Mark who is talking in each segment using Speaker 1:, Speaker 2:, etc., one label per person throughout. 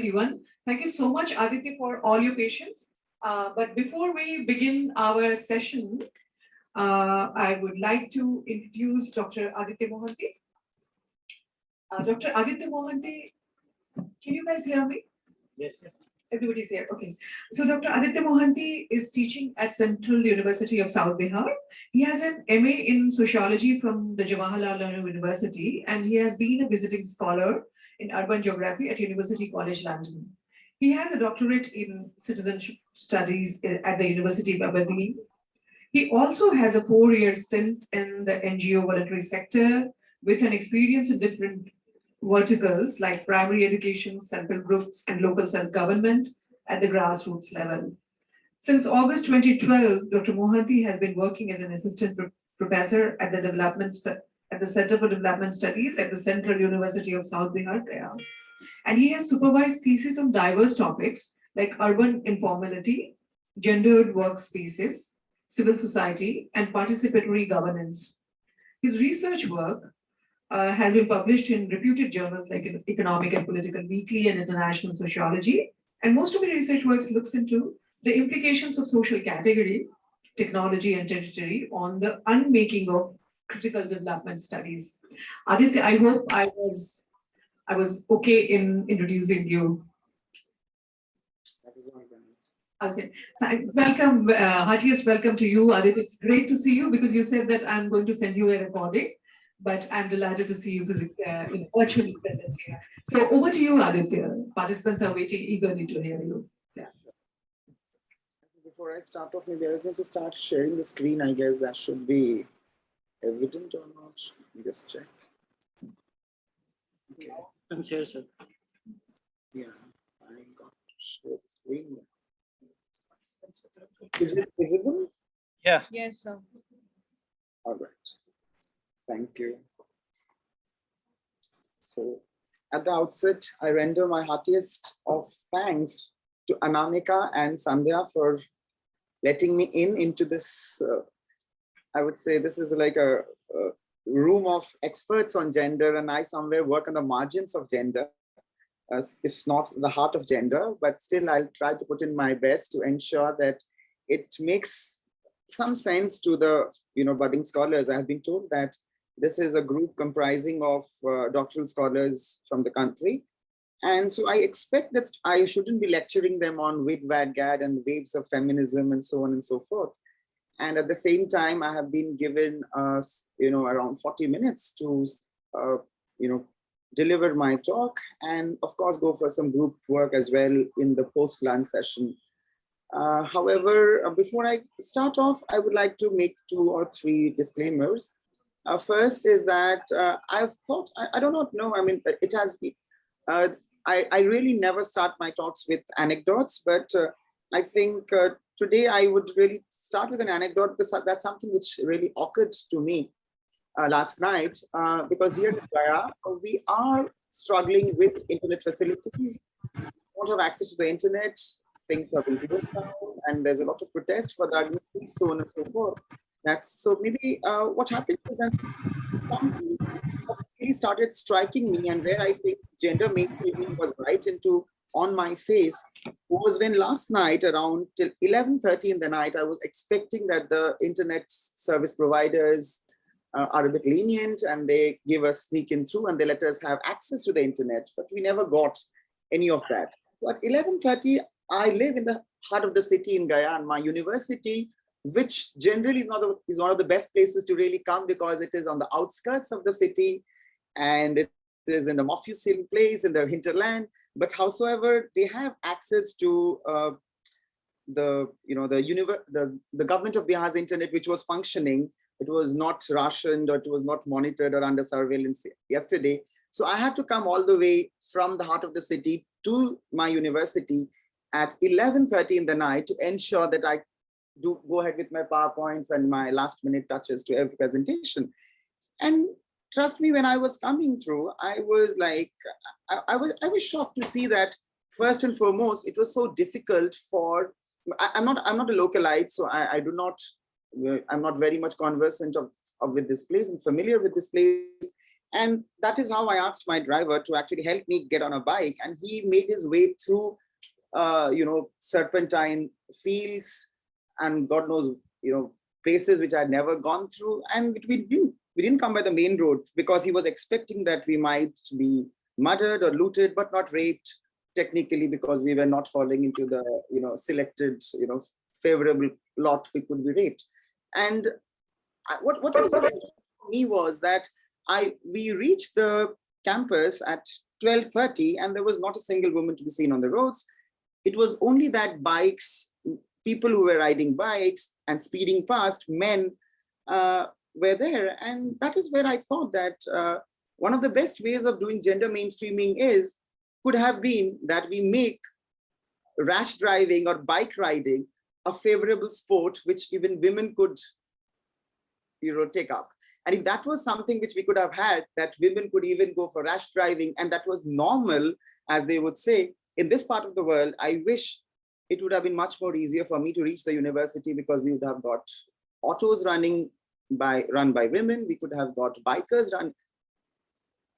Speaker 1: everyone. Thank you so much, Aditya, for all your patience. But before we begin our session, I would like to introduce Dr. Aditya Mohanty. Dr. Aditya Mohanty, can you guys hear me?
Speaker 2: Yes, yes.
Speaker 1: Everybody's here. Okay. So Dr. Aditya Mohanty is teaching at Central University of South Bihar. He has an MA in sociology from the Jawaharlal Nehru University, and he has been a visiting scholar in urban geography at University College London. He has a doctorate in citizenship studies at the University of Aberdeen. He also has a 4-year stint in the NGO voluntary sector with an experience in different verticals like primary education, self-help groups, and local self-government at the grassroots level. Since August 2012, Dr. Mohanty has been working as an assistant professor at the Center for Development Studies at the Central University of South Bihar, Gaya. And he has supervised theses on diverse topics like urban informality, gendered workspaces, civil society, and participatory governance. His research work has been published in reputed journals like Economic and Political Weekly and International Sociology. And most of his research work looks into the implications of social category, technology, and territory on the unmaking of critical development studies. Aditya, I hope I was okay in introducing you.
Speaker 2: That is all.
Speaker 1: Okay, welcome, heartiest welcome to you, Aditya. It's great to see you because you said that I'm going to send you a recording, but I'm delighted to see you virtually present here. So over to you, Aditya. Participants are waiting eagerly to hear you. Yeah.
Speaker 2: Before I start off, maybe I can just start sharing the screen. I guess that should be evident or not. Let me just check. Okay.
Speaker 3: I'm sure, sir.
Speaker 2: Yeah, I got to share the screen. Is it visible?
Speaker 3: Yeah.
Speaker 4: Yes, sir.
Speaker 2: All right. Thank you. So, at the outset, I render my heartiest of thanks to Anamika and Sandhya for letting me into this. I would say this is like a room of experts on gender, and I somewhere work on the margins of gender, if not the heart of gender. But still, I'll try to put in my best to ensure that it makes some sense to the budding scholars. I have been told that this is a group comprising of doctoral scholars from the country. And so I expect that I shouldn't be lecturing them on wid, wad, gad and waves of feminism and so on and so forth. And at the same time, I have been given, around 40 minutes to, deliver my talk and of course go for some group work as well in the post-lunch session. However, before I start off, I would like to make 2 or 3 disclaimers. First is that I've thought, I do not know, I mean, it has been, I really never start my talks with anecdotes, but I think today I would really start with an anecdote because that's something which really occurred to me last night, because here in Gaya, we are struggling with internet facilities, don't have access to the internet, things are being closed down, and there's a lot of protest for that, so on and so forth. So maybe what happened is that something really started striking me, and where I think gender mainstreaming was right on my face was when last night around till 11:30 in the night, I was expecting that the internet service providers are a bit lenient and they give us sneak in through and they let us have access to the internet, but we never got any of that. So at 11:30, I live in the heart of the city in Gaya, and my university, which generally is one of the best places to really come because it is on the outskirts of the city and it is in the Mofussil place in the hinterland. But howsoever, they have access to the government of Bihar's internet, which was functioning. It was not rationed or it was not monitored or under surveillance yesterday. So I had to come all the way from the heart of the city to my university at 11:30 in the night to ensure that I do go ahead with my PowerPoints and my last minute touches to every presentation. And trust me, when I was coming through, I was like, I was shocked to see that first and foremost, it was so difficult for, I'm not a localite, so I'm not very much conversant with this place and familiar with this place. And that is how I asked my driver to actually help me get on a bike. And he made his way through, serpentine fields and God knows, places which I had never gone through. And we didn't come by the main road because he was expecting that we might be murdered or looted, but not raped technically, because we were not falling into the, selected, favorable lot we could be raped. And what was for me was that we reached the campus at 12:30 and there was not a single woman to be seen on the roads. It was only that people who were riding bikes and speeding past, men were there. And that is where I thought that one of the best ways of doing gender mainstreaming could have been that we make rash driving or bike riding a favorable sport which even women could take up. And if that was something which we could have had, that women could even go for rash driving, and that was normal, as they would say, in this part of the world, I wish it would have been much more easier for me to reach the university, because we would have got autos run by women. We could have got bikers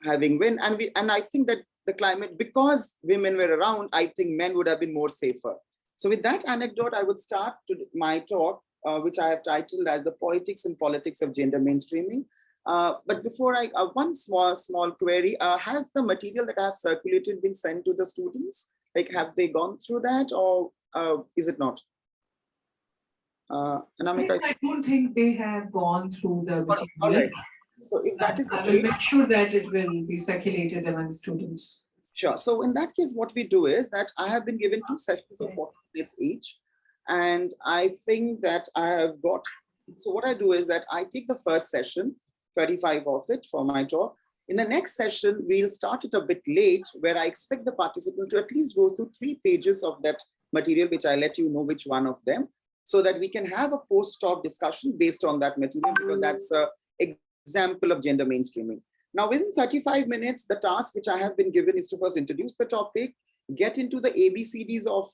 Speaker 2: having women. And I think that the climate, because women were around, I think men would have been more safer. So with that anecdote, I would start my talk, which I have titled as The Poetics and Politics of Gender Mainstreaming. But before one small query, has the material that I have circulated been sent to the students? Like, have they gone through that, or is it not? Anamika,
Speaker 1: I don't think they have gone through the material.
Speaker 2: All right. So if that is the
Speaker 1: I will make sure that it will be circulated among students.
Speaker 2: Sure. So in that case, what we do is that I have been given 2 sessions of 40 minutes each. And I think that I have got, so what I do is that I take the first session, 35 of it for my talk. In the next session, we'll start it a bit late, where I expect the participants to at least go through 3 pages of that material, which I let you know which one of them, so that we can have a post-talk discussion based on that material, because that's an example of gender mainstreaming. Now, within 35 minutes, the task which I have been given is to first introduce the topic, get into the ABCDs of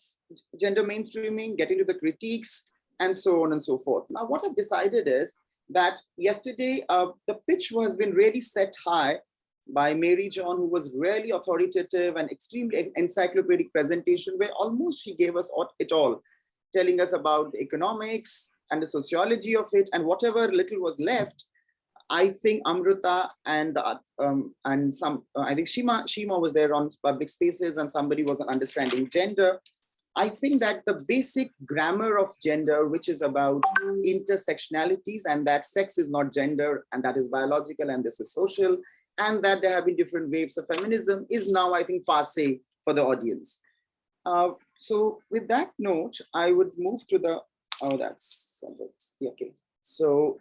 Speaker 2: gender mainstreaming, get into the critiques, and so on and so forth. Now, what I've decided is that yesterday, the pitch has been really set high by Mary John, who was really authoritative and extremely encyclopedic presentation, where almost she gave us it all, telling us about the economics and the sociology of it, and whatever little was left, I think Amrita and I think Shima was there on public spaces, and somebody was on understanding gender. I think that the basic grammar of gender, which is about intersectionalities, and that sex is not gender, and that is biological, and this is social, and that there have been different waves of feminism, is now, I think, passé for the audience. So with that note, I would move to the, okay. So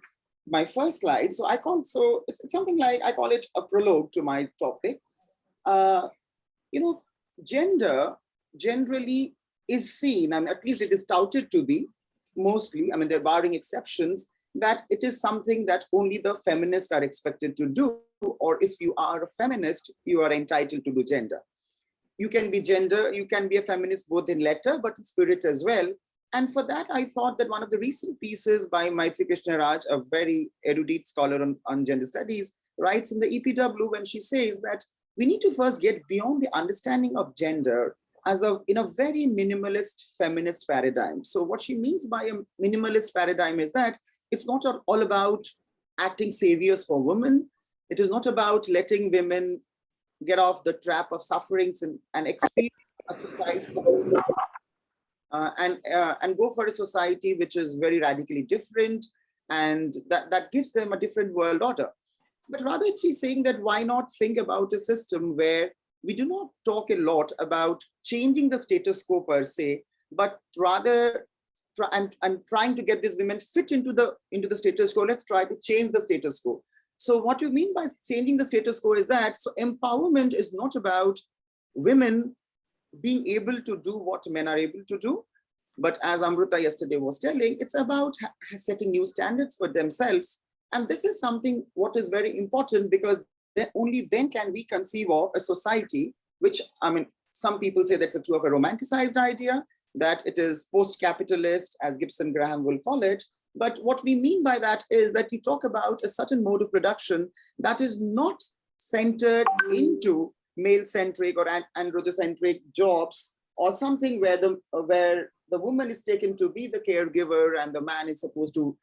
Speaker 2: my first slide, it's something like, I call it a prologue to my topic. Gender generally is seen, I mean, at least it is touted to be, mostly, I mean, they're barring exceptions, that it is something that only the feminists are expected to do, or if you are a feminist, you are entitled to do gender. You can be a feminist both in letter, but in spirit as well. And for that, I thought that one of the recent pieces by Maitri Krishna Raj, a very erudite scholar on gender studies, writes in the EPW when she says that we need to first get beyond the understanding of gender in a very minimalist feminist paradigm. So what she means by a minimalist paradigm is that it's not all about acting saviors for women. It is not about letting women get off the trap of sufferings and experience a society and go for a society which is very radically different, and that gives them a different world order. But rather, she's saying that why not think about a system where we do not talk a lot about changing the status quo per se, but rather trying to get these women fit into the status quo. Let's try to change the status quo. So what you mean by changing the status quo is that, so empowerment is not about women being able to do what men are able to do, but as Amrita yesterday was telling, it's about setting new standards for themselves. And this is something what is very important, because only then can we conceive of a society which, I mean, some people say that's too of a romanticized idea, that it is post-capitalist, as Gibson Graham will call it. But what we mean by that is that you talk about a certain mode of production that is not centered into male-centric or androgynocentric jobs, or something where the woman is taken to be the caregiver and the man is supposed to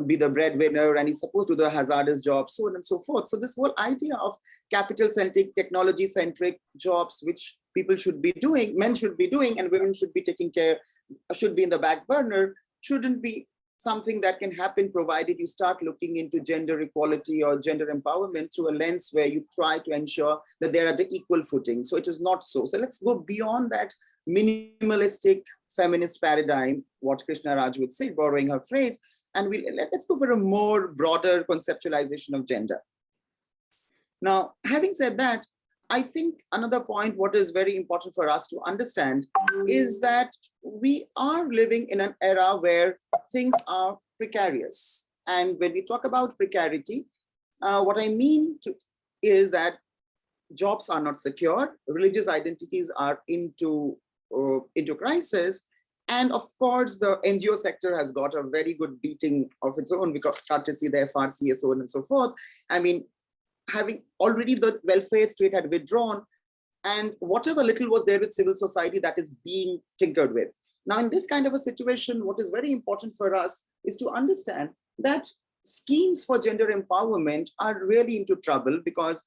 Speaker 2: be the breadwinner and he's supposed to do the hazardous job, so on and so forth. So this whole idea of capital-centric, technology-centric jobs, which people should be doing, men should be doing, and women should be taking care, should be in the back burner, shouldn't be something that can happen provided you start looking into gender equality or gender empowerment through a lens where you try to ensure that they're at the equal footing. So it is not so. So let's go beyond that minimalistic feminist paradigm, what Krishna Raj would say, borrowing her phrase, and let's go for a more broader conceptualization of gender. Now, having said that, I think another point, what is very important for us to understand is that we are living in an era where things are precarious. And when we talk about precarity, what I mean is that jobs are not secure, religious identities are into crisis. And of course, the NGO sector has got a very good beating of its own because courtesy the FRC, so on and so forth. I mean, having already the welfare state had withdrawn, and whatever little was there with civil society, that is being tinkered with. Now, in this kind of a situation, what is very important for us is to understand that schemes for gender empowerment are really into trouble because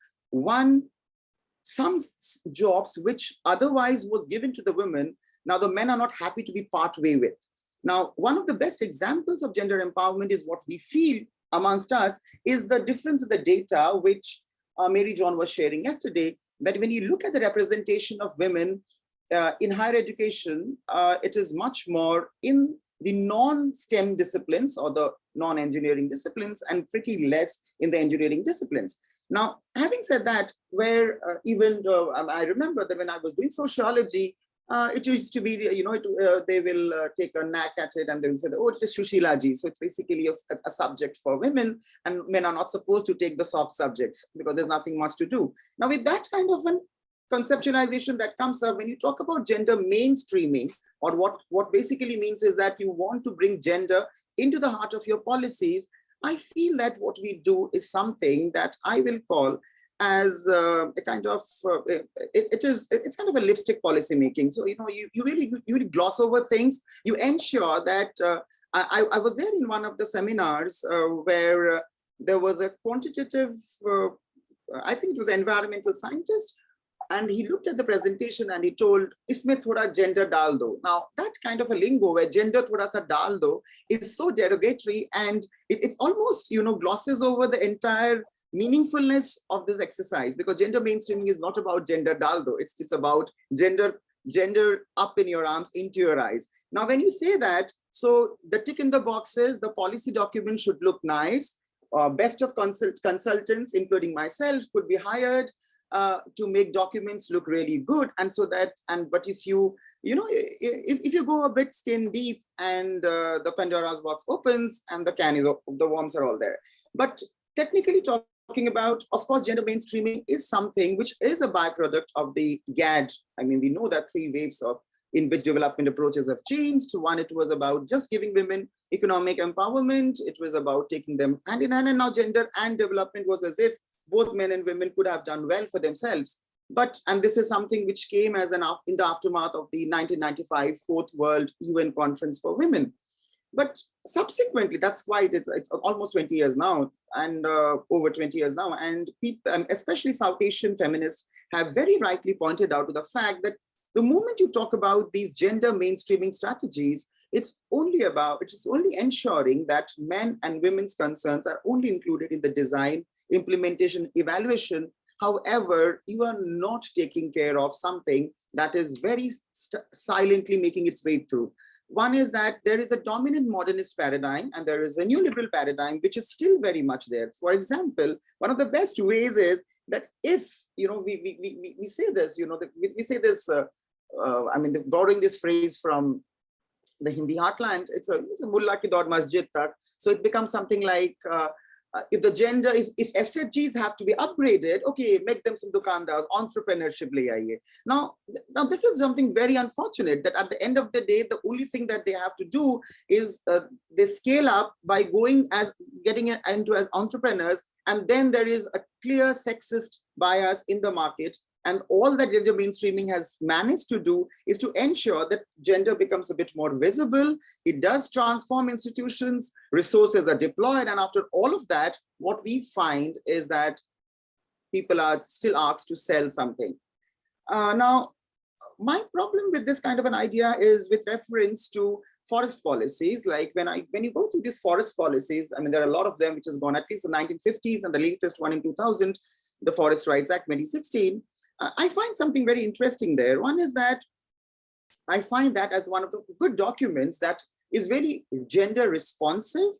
Speaker 2: some jobs which otherwise was given to the women, now the men are not happy to be part way with. Now, one of the best examples of gender empowerment is what we feel amongst us is the difference in the data, which Mary John was sharing yesterday, that when you look at the representation of women in higher education, it is much more in the non-STEM disciplines or the non-engineering disciplines and pretty less in the engineering disciplines. Now, having said that, where even I remember that when I was doing sociology, it used to be, they will take a knack at it and they will say, oh, it is Shushila ji. So it's basically a subject for women, and men are not supposed to take the soft subjects because there's nothing much to do. Now, with that kind of an conceptualization that comes up, when you talk about gender mainstreaming, or what basically means is that you want to bring gender into the heart of your policies, I feel that what we do is something that I will call as a kind of it's kind of a lipstick policy making. So you really gloss over things. You ensure that I was there in one of the seminars where there was a quantitative I think it was an environmental scientist, and he looked at the presentation and he told, "Isme thoda gender dal do." Now that kind of a lingo where gender thoda sa dal do is so derogatory, and it's almost glosses over the entire meaningfulness of this exercise, because gender mainstreaming is not about gender daldo, it's about gender up in your arms, into your eyes. Now, when you say that, so the tick in the boxes, the policy document should look nice. Best of consultants, including myself, could be hired to make documents look really good. And so that, but if you go a bit skin deep and the Pandora's box opens and the worms are all there. But technically talking about, of course, gender mainstreaming is something which is a byproduct of the GAD. I mean, we know that 3 waves in which development approaches have changed. One, it was about just giving women economic empowerment. It was about taking them hand in hand, and now gender and development was as if both men and women could have done well for themselves. And this is something which came as in the aftermath of the 1995 Fourth World UN Conference for Women. But subsequently, that's quite, it's almost 20 years now, and over 20 years now. And people, especially South Asian feminists, have very rightly pointed out to the fact that the moment you talk about these gender mainstreaming strategies, it's only ensuring that men and women's concerns are only included in the design, implementation, evaluation. However, you are not taking care of something that is very silently making its way through. One is that there is a dominant modernist paradigm and there is a new liberal paradigm, which is still very much there. For example, one of the best ways is that if, we say this, we say this, I mean, borrowing this phrase from the Hindi heartland, it's a mullah ki daud masjid tak. So it becomes something like, if the gender, if SHGs have to be upgraded, okay, make them some dukandars, entrepreneurship le aiye. Now this is something very unfortunate, that at the end of the day, the only thing that they have to do is they scale up by getting into as entrepreneurs, and then there is a clear sexist bias in the market. And all that gender mainstreaming has managed to do is to ensure that gender becomes a bit more visible. It does transform institutions, resources are deployed, and after all of that, what we find is that people are still asked to sell something. Now, my problem with this kind of an idea is with reference to forest policies. Like when you go through these forest policies, I mean, there are a lot of them which has gone at least the 1950s, and the latest one in 2000, the Forest Rights Act 2016. I find something very interesting there. One is that I find that as one of the good documents that is very gender responsive,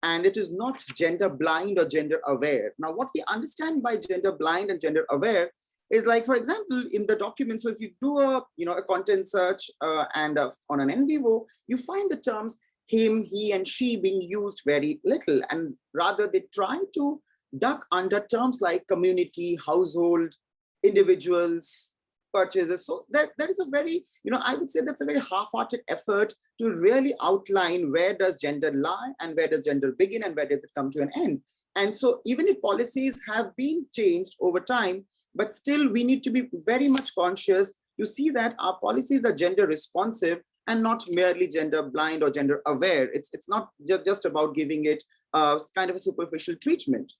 Speaker 2: and it is not gender blind or gender aware. Now, what we understand by gender blind and gender aware is, like, for example, in the document, so if you do a content search and on an NVO, you find the terms him, he, and she being used very little, and rather they try to duck under terms like community, household, individuals, purchases. So that is a very, I would say that's a very half-hearted effort to really outline where does gender lie and where does gender begin and where does it come to an end. And so even if policies have been changed over time, but still we need to be very much conscious to see that our policies are gender responsive and not merely gender blind or gender aware. It's not just about giving it kind of a superficial treatment.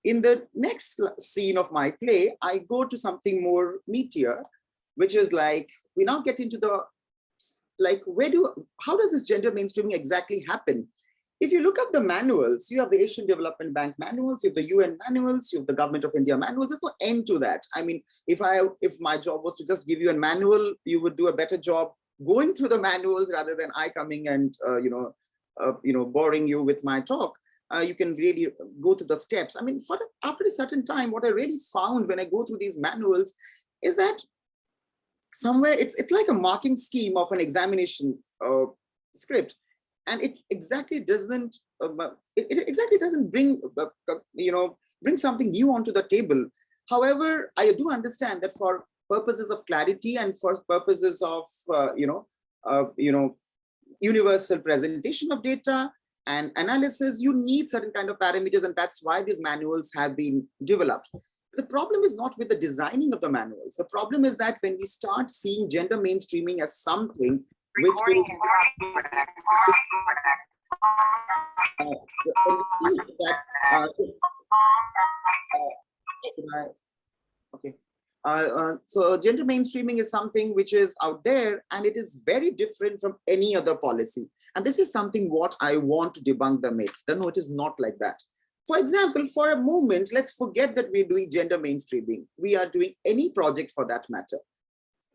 Speaker 2: In the next scene of my play, I go to something more meatier, which is like, we now get into the, like, how does this gender mainstreaming exactly happen? If you look up the manuals, you have the Asian Development Bank manuals, you have the UN manuals, you have the Government of India manuals. There's no end to that. I mean, if my job was to just give you a manual, you would do a better job going through the manuals rather than I coming and boring you with my talk. You can really go through the steps. I mean, after a certain time, what I really found when I go through these manuals is that somewhere it's like a marking scheme of an examination script, and it exactly doesn't bring bring something new onto the table. However, I do understand that for purposes of clarity and for purposes of universal presentation of data and analysis, you need certain kind of parameters, and that's why these manuals have been developed. The problem is not with the designing of the manuals. The problem is that when we start seeing gender mainstreaming as something which will, so gender mainstreaming is something which is out there, and it is very different from any other policy. And this is something what I want to debunk the myth. No, it is not like that. For example, for a moment, let's forget that we're doing gender mainstreaming. We are doing any project for that matter.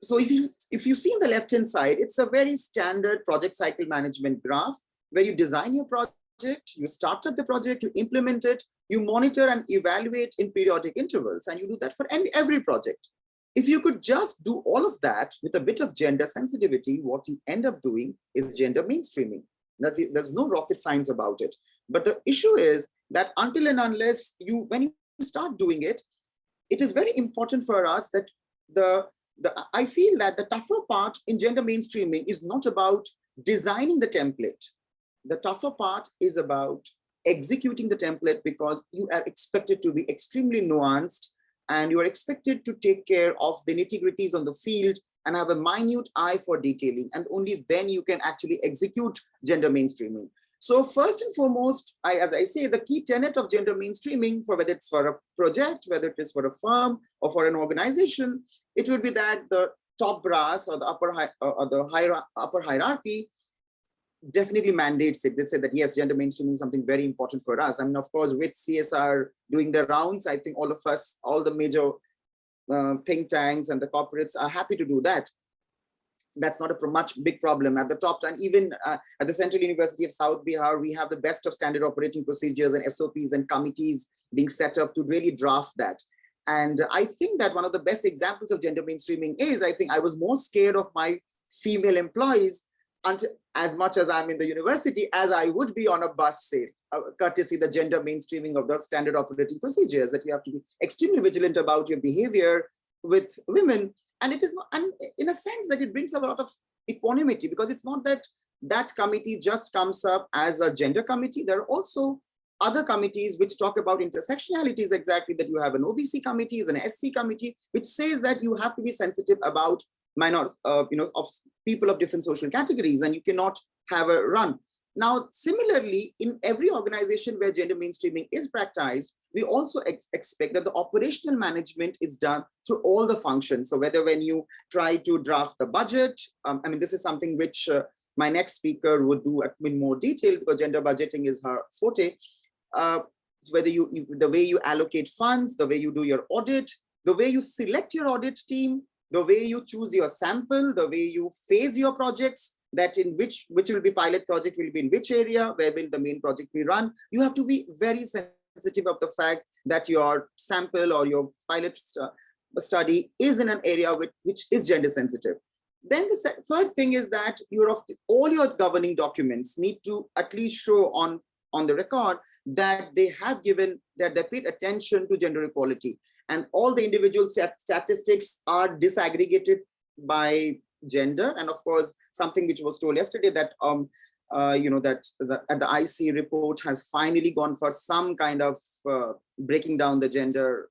Speaker 2: So if you see on the left-hand side, it's a very standard project cycle management graph where you design your project, you start up the project, you implement it, you monitor and evaluate in periodic intervals, and you do that for every project. If you could just do all of that with a bit of gender sensitivity, what you end up doing is gender mainstreaming. There's no rocket science about it. But the issue is that until and unless when you start doing it, it is very important for us that I feel that the tougher part in gender mainstreaming is not about designing the template. The tougher part is about executing the template, because you are expected to be extremely nuanced, and you are expected to take care of the nitty-gritties on the field and have a minute eye for detailing, and only then you can actually execute gender mainstreaming. So first and foremost, as I say, the key tenet of gender mainstreaming, for whether it's for a project, whether it is for a firm or for an organization, it would be that the top brass or the upper hierarchy definitely mandates it. They say that yes, gender mainstreaming is something very important for us. I mean, of course, with CSR doing the rounds, I think all of us, all the major think tanks and the corporates are happy to do that. That's not a big problem at the top. And even at the Central University of South Bihar, we have the best of standard operating procedures and SOPs and committees being set up to really draft that. And I think that one of the best examples of gender mainstreaming is, I think I was more scared of my female employees until, as much as I'm in the university, as I would be on a bus, say, courtesy the gender mainstreaming of the standard operating procedures, that you have to be extremely vigilant about your behavior with women. And it is not, and in a sense that it brings a lot of equanimity, because it's not that that committee just comes up as a gender committee. There are also other committees which talk about intersectionalities, exactly, that you have an OBC committee, an SC committee, which says that you have to be sensitive about minorities, of people of different social categories, and you cannot have a run. Now, similarly, in every organization where gender mainstreaming is practiced, we also expect that the operational management is done through all the functions. So whether when you try to draft the budget, I mean, this is something which my next speaker would do in more detail, because gender budgeting is her forte. Whether the way you allocate funds, the way you do your audit, the way you select your audit team, the way you choose your sample, the way you phase your projects, that in which will be pilot project will be in which area, where will the main project be run. You have to be very sensitive of the fact that your sample or your pilot study is in an area which is gender sensitive. Then the third thing is that all your governing documents need to at least show on the record that they have given, that they paid attention to gender equality, and all the individual statistics are disaggregated by gender. And of course, something which was told yesterday, that that the IC report has finally gone for some kind of breaking down the gender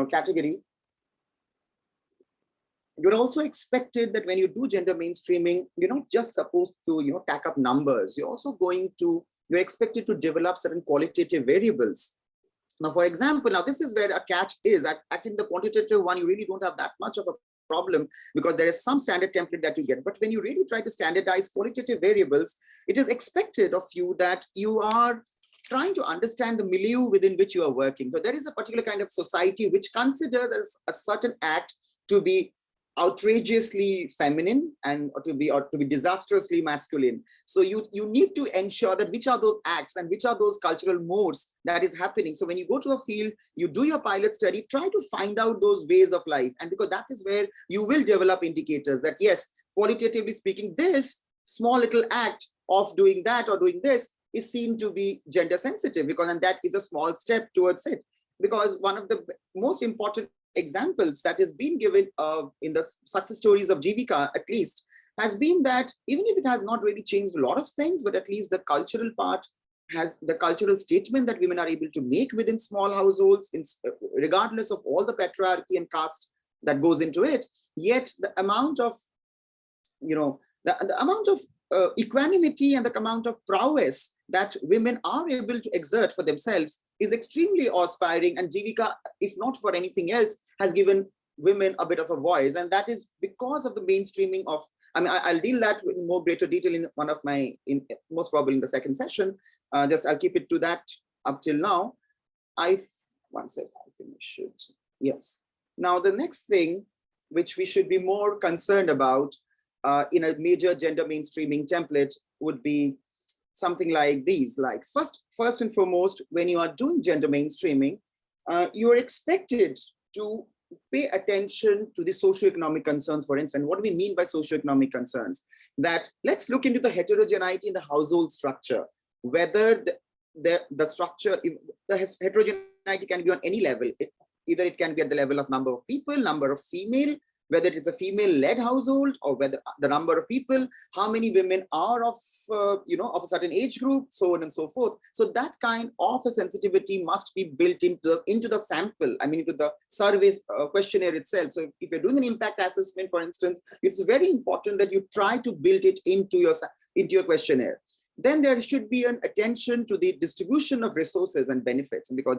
Speaker 2: category. You're also expected that when you do gender mainstreaming, you're not just supposed to tack up numbers. You're expected to develop certain qualitative variables. Now, for example, this is where a catch is. I think the quantitative one, you really don't have that much of a problem, because there is some standard template that you get. But when you really try to standardize qualitative variables, it is expected of you that you are trying to understand the milieu within which you are working. So there is a particular kind of society which considers as a certain act to be outrageously feminine and to be disastrously masculine. So you need to ensure that which are those acts and which are those cultural modes that is happening. So when you go to a field, you do your pilot study, try to find out those ways of life. And because that is where you will develop indicators that, yes, qualitatively speaking, this small little act of doing that or doing this is seen to be gender sensitive, and that is a small step towards it. Because one of the most important examples that has been given in the success stories of Jivika, at least, has been that even if it has not really changed a lot of things, but at least the cultural part has the cultural statement that women are able to make within small households, regardless of all the patriarchy and caste that goes into it. Yet the amount of, the amount of equanimity and the amount of prowess that women are able to exert for themselves is extremely awe-inspiring. And Jivika, if not for anything else, has given women a bit of a voice. And that is because of the mainstreaming of, I'll deal that in more greater detail in one of my, most probably in the second session. I'll keep it to that up till now. One second, I think we should, yes. Now, the next thing which we should be more concerned about in a major gender mainstreaming template would be something like these. Like first and foremost, when you are doing gender mainstreaming, you are expected to pay attention to the socioeconomic concerns. For instance, what do we mean by socioeconomic concerns? That let's look into the heterogeneity in the household structure, whether the structure, the heterogeneity can be on any level. Either it can be at the level of number of people, number of female, whether it is a female-led household, or whether the number of people, how many women are of a certain age group, so on and so forth. So that kind of a sensitivity must be built into the sample, into the survey questionnaire itself. So if you're doing an impact assessment, for instance, it's very important that you try to build it into your questionnaire. Then there should be an attention to the distribution of resources and benefits, because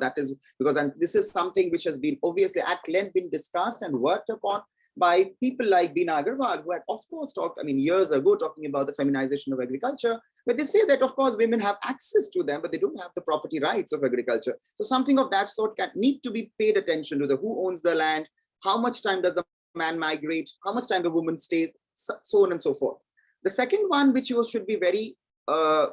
Speaker 2: this is something which has been obviously at length been discussed and worked upon by people like Beena Agarwal, who had, of course, talked, years ago, talking about the feminization of agriculture, but they say that, of course, women have access to them, but they don't have the property rights of agriculture. So something of that sort need to be paid attention to: who owns the land, how much time does the man migrate, how much time the woman stays, so on and so forth. The second one, which you should be very,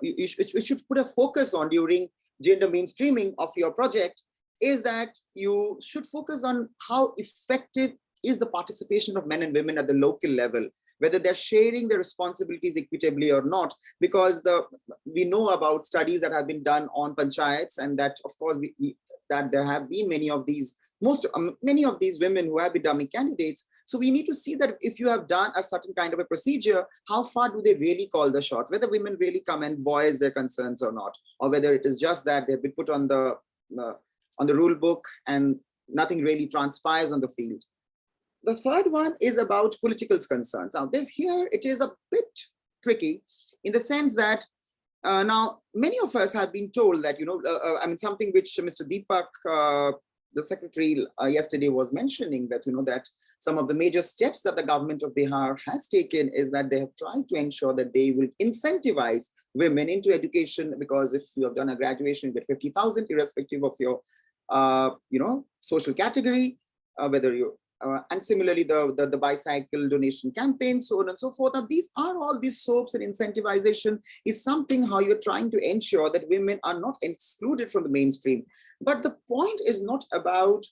Speaker 2: you should put a focus on during gender mainstreaming of your project, is that you should focus on how effective is the participation of men and women at the local level, whether they're sharing their responsibilities equitably or not, because we know about studies that have been done on panchayats, and that of course that there have been many of these women who have been dummy candidates. So we need to see that if you have done a certain kind of a procedure, how far do they really call the shots, whether women really come and voice their concerns or not, or whether it is just that they've been put on the rule book and nothing really transpires on the field. The third one is about political concerns. Now, here it is a bit tricky in the sense that now many of us have been told that, something which Mr. Deepak, the secretary yesterday was mentioning, that, that some of the major steps that the government of Bihar has taken is that they have tried to ensure that they will incentivize women into education, because if you have done a graduation, you get 50,000 irrespective of your, social category, whether you and similarly, the bicycle donation campaign, so on and so forth. Now, these soaps and incentivization is something how you're trying to ensure that women are not excluded from the mainstream. But the point is not about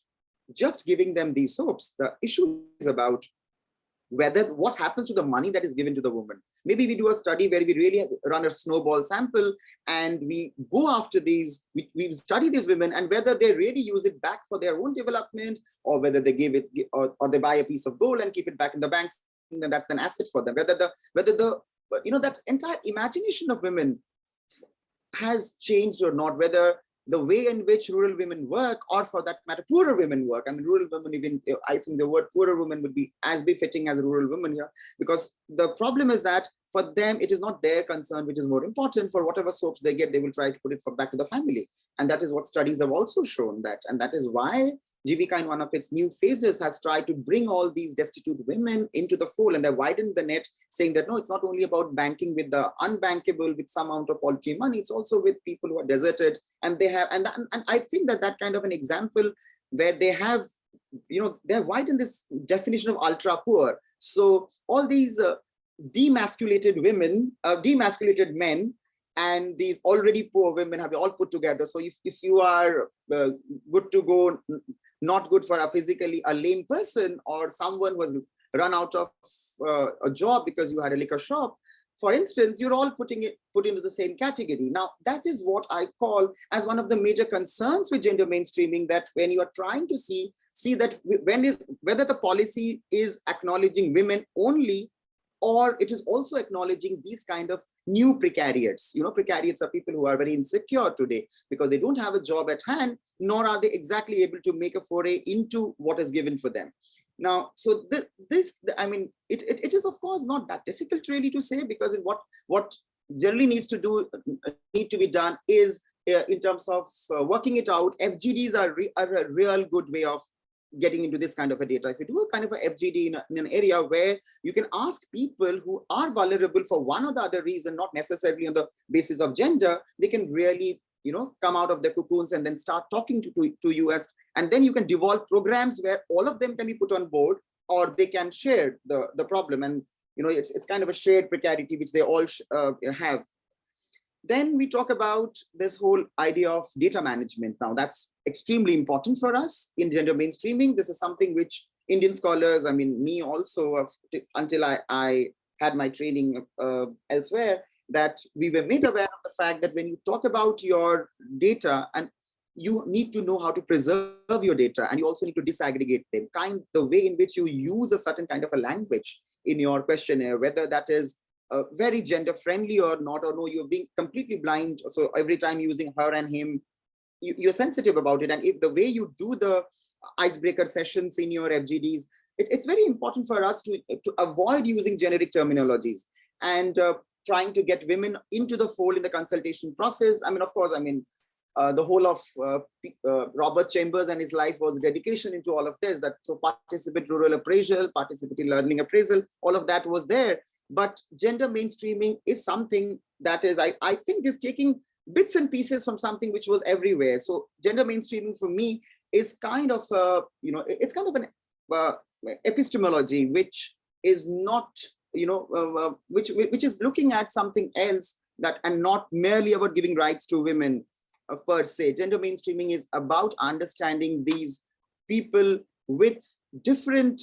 Speaker 2: just giving them these soaps. The issue is about what happens to the money that is given to the woman. Maybe we do a study where we really run a snowball sample and we go after we study these women and whether they really use it back for their own development, or whether they give it or they buy a piece of gold and keep it back in the banks, and then that's an asset for them. Whether that entire imagination of women has changed or not, whether the way in which rural women work, or for that matter, poorer women work. I mean, rural women, even I think the word poorer women would be as befitting as rural women here, because the problem is that for them, it is not their concern which is more important. For whatever soaps they get, they will try to put it back to the family. And that is what studies have also shown that. And that is why Jivika, in one of its new phases, has tried to bring all these destitute women into the fold, and they widened the net, saying that no, it's not only about banking with the unbankable with some amount of paltry money, it's also with people who are deserted. And they have, and I think that kind of an example where they have, they have widened this definition of ultra poor. So all these demasculated men, and these already poor women have all put together. So if you are good to go, not good for a physically a lame person, or someone who has run out of a job because you had a liquor shop, for instance, you're all put into the same category. Now, that is what I call as one of the major concerns with gender mainstreaming, that when you are trying to see that whether the policy is acknowledging women only, or it is also acknowledging these kind of new precariats. Precariats are people who are very insecure today because they don't have a job at hand, nor are they exactly able to make a foray into what is given for them. Now, so it is of course not that difficult really to say, because in what generally need to be done is in terms of working it out. FGDs are a real good way of getting into this kind of a data. If you do a kind of a FGD in an area where you can ask people who are vulnerable for one or the other reason, not necessarily on the basis of gender, they can really, come out of their cocoons and then start talking to you, and then you can devolve programs where all of them can be put on board, or they can share the problem. And, it's kind of a shared precarity, which they all have. Then we talk about this whole idea of data management. Now, that's extremely important for us in gender mainstreaming. This is something which Indian scholars, me also, until I had my training elsewhere, that we were made aware of the fact that when you talk about your data, and you need to know how to preserve your data, and you also need to disaggregate them, the way in which you use a certain kind of a language in your questionnaire, whether that is very gender friendly or not, or no, you're being completely blind. So every time using her and him, you're sensitive about it. And if the way you do the icebreaker sessions in your FGDs, it's very important for us to avoid using generic terminologies and trying to get women into the fold in the consultation process. Of course, the whole of Robert Chambers and his life was dedication into all of this. So participant rural appraisal, participatory learning appraisal, all of that was there. But gender mainstreaming is something that is, I think, is taking bits and pieces from something which was everywhere. So gender mainstreaming for me is kind of, it's kind of an epistemology which is not, which is looking at something else, and not merely about giving rights to women per se. Gender mainstreaming is about understanding these people with different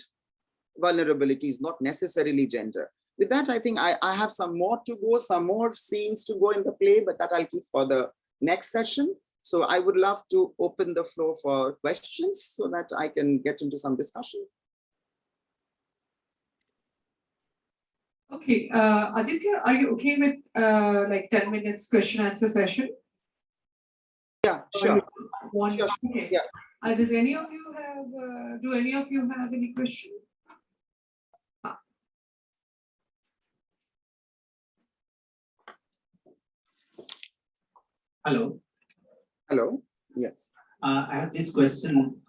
Speaker 2: vulnerabilities, not necessarily gender. With that, I think I have some more to go, some more scenes to go in the play, but that I'll keep for the next session. So I would love to open the floor for questions so that I can get into some discussion.
Speaker 1: Okay, Aditya, are you okay with like 10 minutes question answer session?
Speaker 2: Yeah, sure.
Speaker 1: One,
Speaker 2: Sure.
Speaker 1: okay.
Speaker 2: Yeah.
Speaker 1: Does any of you have, do any of you have any question?
Speaker 3: Hello.
Speaker 2: Hello. Yes.
Speaker 3: I have this question.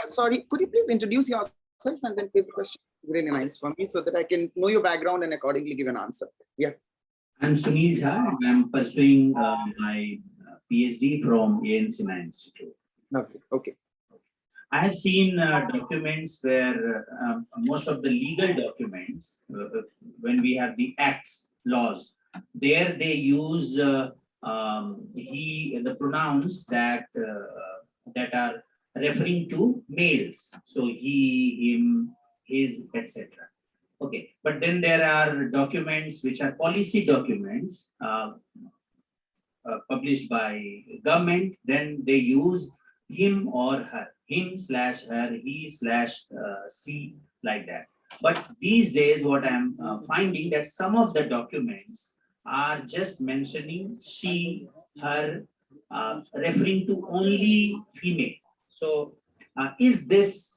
Speaker 2: Sorry, could you please introduce yourself and then place the question? Really nice for me so that I can know your background and accordingly give an answer. Yeah.
Speaker 3: I'm Sunil Jha, and I'm pursuing my PhD from Sinha Institute.
Speaker 2: Lovely. Okay.
Speaker 3: I have seen documents where most of the legal documents, when we have the acts, laws, there they use the pronouns that that are referring to males. So he, him, his, etc. Okay, but then there are documents which are policy documents published by government. Then they use him or her, him slash her, he slash she, like that. But these days, what I'm finding that some of the documents are just mentioning she, her, referring to only female. So, is this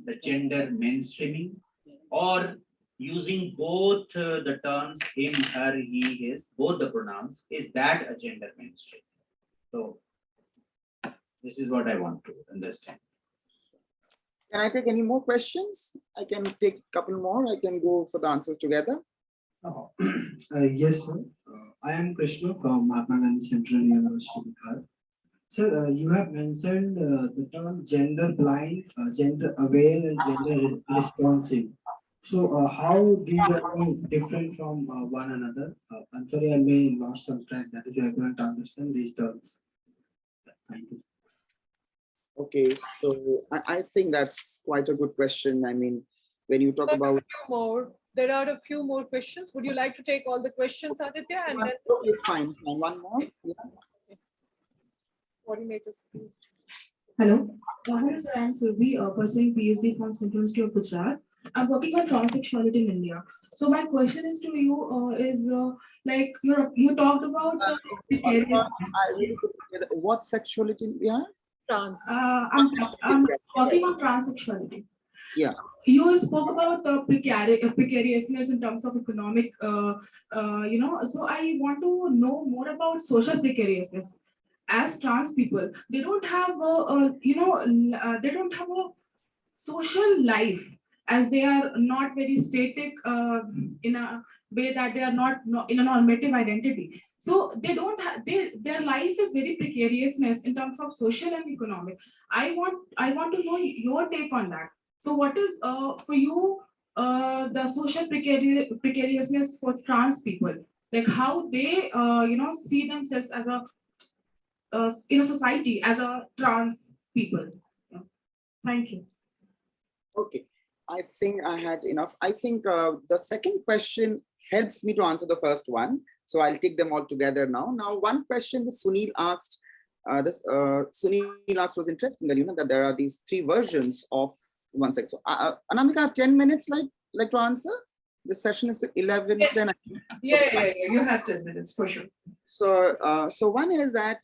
Speaker 3: the gender mainstreaming, or using both the terms him, her, he, his, both the pronouns, is that a gender mainstream? So this is what I want to understand.
Speaker 2: Can I take any more questions? I can take a couple more. I can go for the answers together.
Speaker 4: Yes, sir. I am Krishna from Patna Central University, Bihar. Sir, you have mentioned the term gender blind, gender aware, and gender responsive. So, how these are different from one another? I'm sorry, I may lost some track. That is why I couldn't understand these terms. Thank you.
Speaker 2: Okay, so I think that's quite a good question. I mean, when you talk about
Speaker 5: there are a few more questions. Would you like to take all the questions, Aditya? And then
Speaker 2: okay, fine. One more. Yeah.
Speaker 5: coordinators, please.
Speaker 6: Hello, hello sir, I'm Surbi, pursuing PhD from Central University of Gujarat. I'm working on transsexuality in India. So my question is to you is like you talked about precarious.
Speaker 2: I really couldn't get that. What sexuality? Yeah.
Speaker 5: Trans.
Speaker 6: I'm working on transsexuality.
Speaker 2: Yeah.
Speaker 6: You spoke about precariousness in terms of economic, so I want to know more about social precariousness. As trans people, they don't have they don't have a social life, as they are not very static in a way that they are not in a normative identity. So they don't have their life is very precariousness in terms of social and economic. I want to know your take on that. So what is for you the social precariousness for trans people, like how they see themselves as a in a society as a trans people. Yeah. Thank you.
Speaker 2: Okay, I think I had enough. I think the second question helps me to answer the first one. So I'll take them all together now. Now, one question that Sunil asked, Sunil asked was interesting, that that there are these three versions of one sex. So, Anamika, I have 10 minutes like to answer. This session is to 11.
Speaker 1: Yes.
Speaker 2: Then
Speaker 1: Yeah. You have 10 minutes for sure.
Speaker 2: So, so one is that,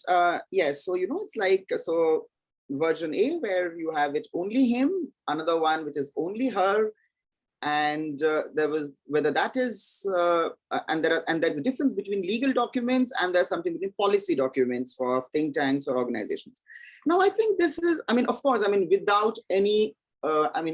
Speaker 2: yes, so, it's like, so version A, where you have it only him, another one, which is only her. And there was, whether that is, and there's a difference between legal documents and there's something between policy documents for think tanks or organizations. Now, I think this is, of course, without any,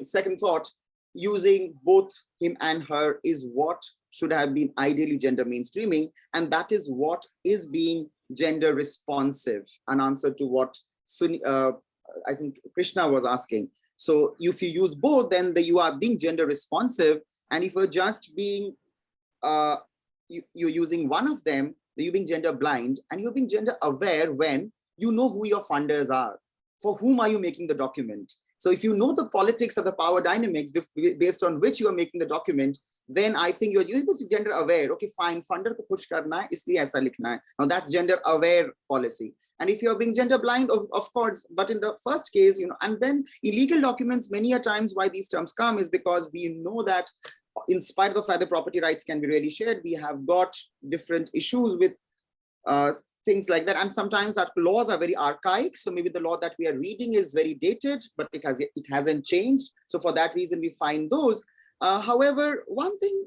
Speaker 2: second thought, using both him and her is what should have been ideally gender mainstreaming, and that is what is being gender responsive, an answer to what I think Krishna was asking. So if you use both, then you are being gender responsive, and if you're just being you're using one of them, then you're being gender blind, and you're being gender aware when you know who your funders are. For whom are you making the document? So if you know the politics of the power dynamics based on which you are making the document, then I think you're supposed to be gender aware. Okay, fine, funder ko push karna hai, isliye aisa likhna hai. Now that's gender aware policy. And if you're being gender blind, of course, but in the first case, and then illegal documents, many a times why these terms come is because we know that in spite of the fact that property rights can be really shared, we have got different issues with things like that. And sometimes our laws are very archaic. So maybe the law that we are reading is very dated, but it hasn't changed. So for that reason, we find those. However, one thing,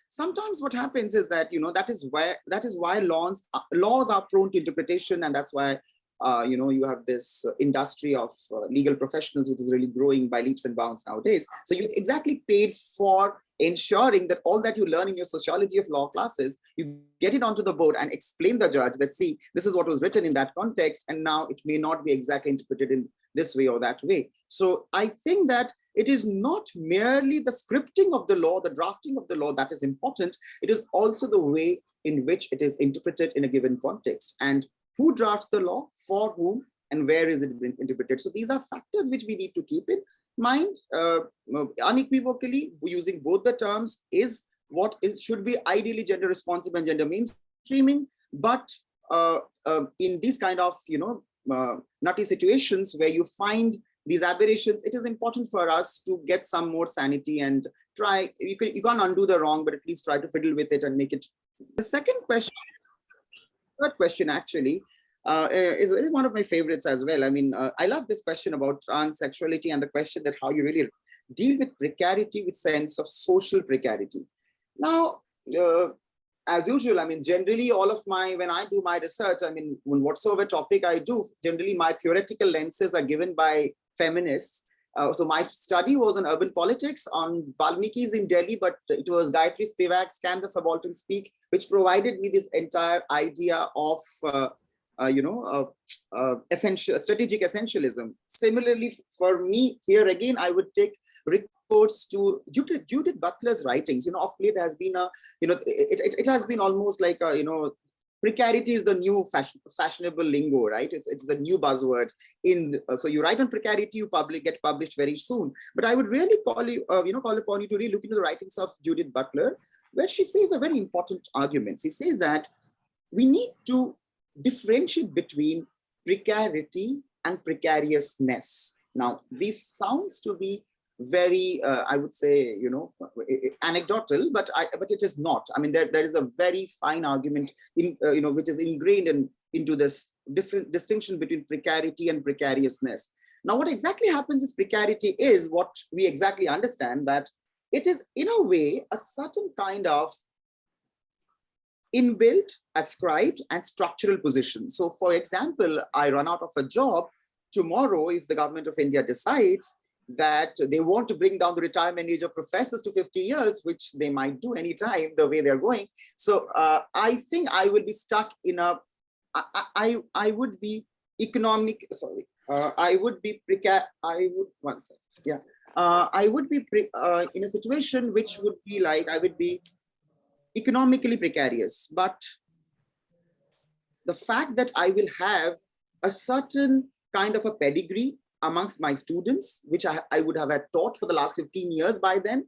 Speaker 2: sometimes what happens is that, that is why laws are prone to interpretation. And that's why, you have this industry of legal professionals, which is really growing by leaps and bounds nowadays. So you're exactly paid for ensuring that all that you learn in your sociology of law classes, you get it onto the board and explain the judge that, see, this is what was written in that context, and now it may not be exactly interpreted in this way or that way. So I think that it is not merely the scripting of the law, the drafting of the law that is important. It is also the way in which it is interpreted in a given context, and who drafts the law, for whom, and where is it being interpreted. So these are factors which we need to keep in mind. Unequivocally, using both the terms is what should be ideally gender responsive and gender mainstreaming. But in these kind of nutty situations where you find these aberrations, it is important for us to get some more sanity and try. You can't undo the wrong, but at least try to fiddle with it and make it. The third question actually is one of my favorites as well. I mean, I love this question about transsexuality and the question that how you really deal with precarity with sense of social precarity. Now, as usual, I mean, generally when I do my research, I mean, whatsoever topic I do, generally my theoretical lenses are given by feminists. So my study was on urban politics on Valmiki's in Delhi, but it was Gayatri Spivak's Can the Subaltern Speak, which provided me this entire idea of strategic essentialism. Similarly, for me, here again, I would take reports to Judith Butler's writings. Of late has been it has been almost like precarity is the new fashionable lingo, right? It's the new buzzword. So you write on precarity, you get published very soon. But I would really call upon you to really look into the writings of Judith Butler, where she says a very important argument. She says that we need to differentiate between precarity and precariousness. Now, this sounds to be very, I would say, anecdotal, but it is not. I mean, there is a very fine argument which is ingrained into this different distinction between precarity and precariousness. Now, what exactly happens with precarity is what we exactly understand, that it is in a way a certain kind of inbuilt, ascribed, and structural position. So, for example, I run out of a job tomorrow if the government of India decides that they want to bring down the retirement age of professors to 50 years, which they might do anytime the way they're going. So I think I will be stuck in a, I would be economic, sorry, I would be one second, yeah. I would be in a situation which would be like, I would be economically precarious, but the fact that I will have a certain kind of a pedigree amongst my students, which I would have had taught for the last 15 years by then,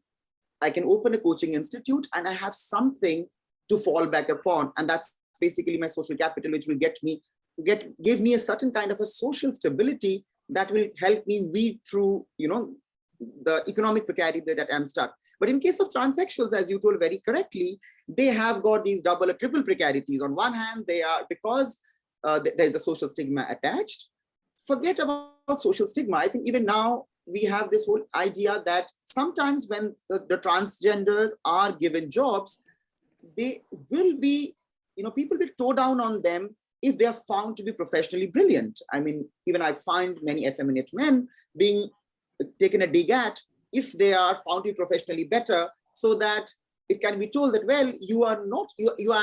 Speaker 2: I can open a coaching institute and I have something to fall back upon. And that's basically my social capital, which will give me a certain kind of a social stability that will help me weed through, the economic precarity that I'm stuck. But in case of transsexuals, as you told very correctly, they have got these double or triple precarities. On one hand, they are, because there's a social stigma attached. Forget about social stigma. I think even now we have this whole idea that sometimes when the transgenders are given jobs, they will be, people will toe down on them if they are found to be professionally brilliant. I mean, even I find many effeminate men being taken a dig at if they are found to be professionally better, so that it can be told that, well, you are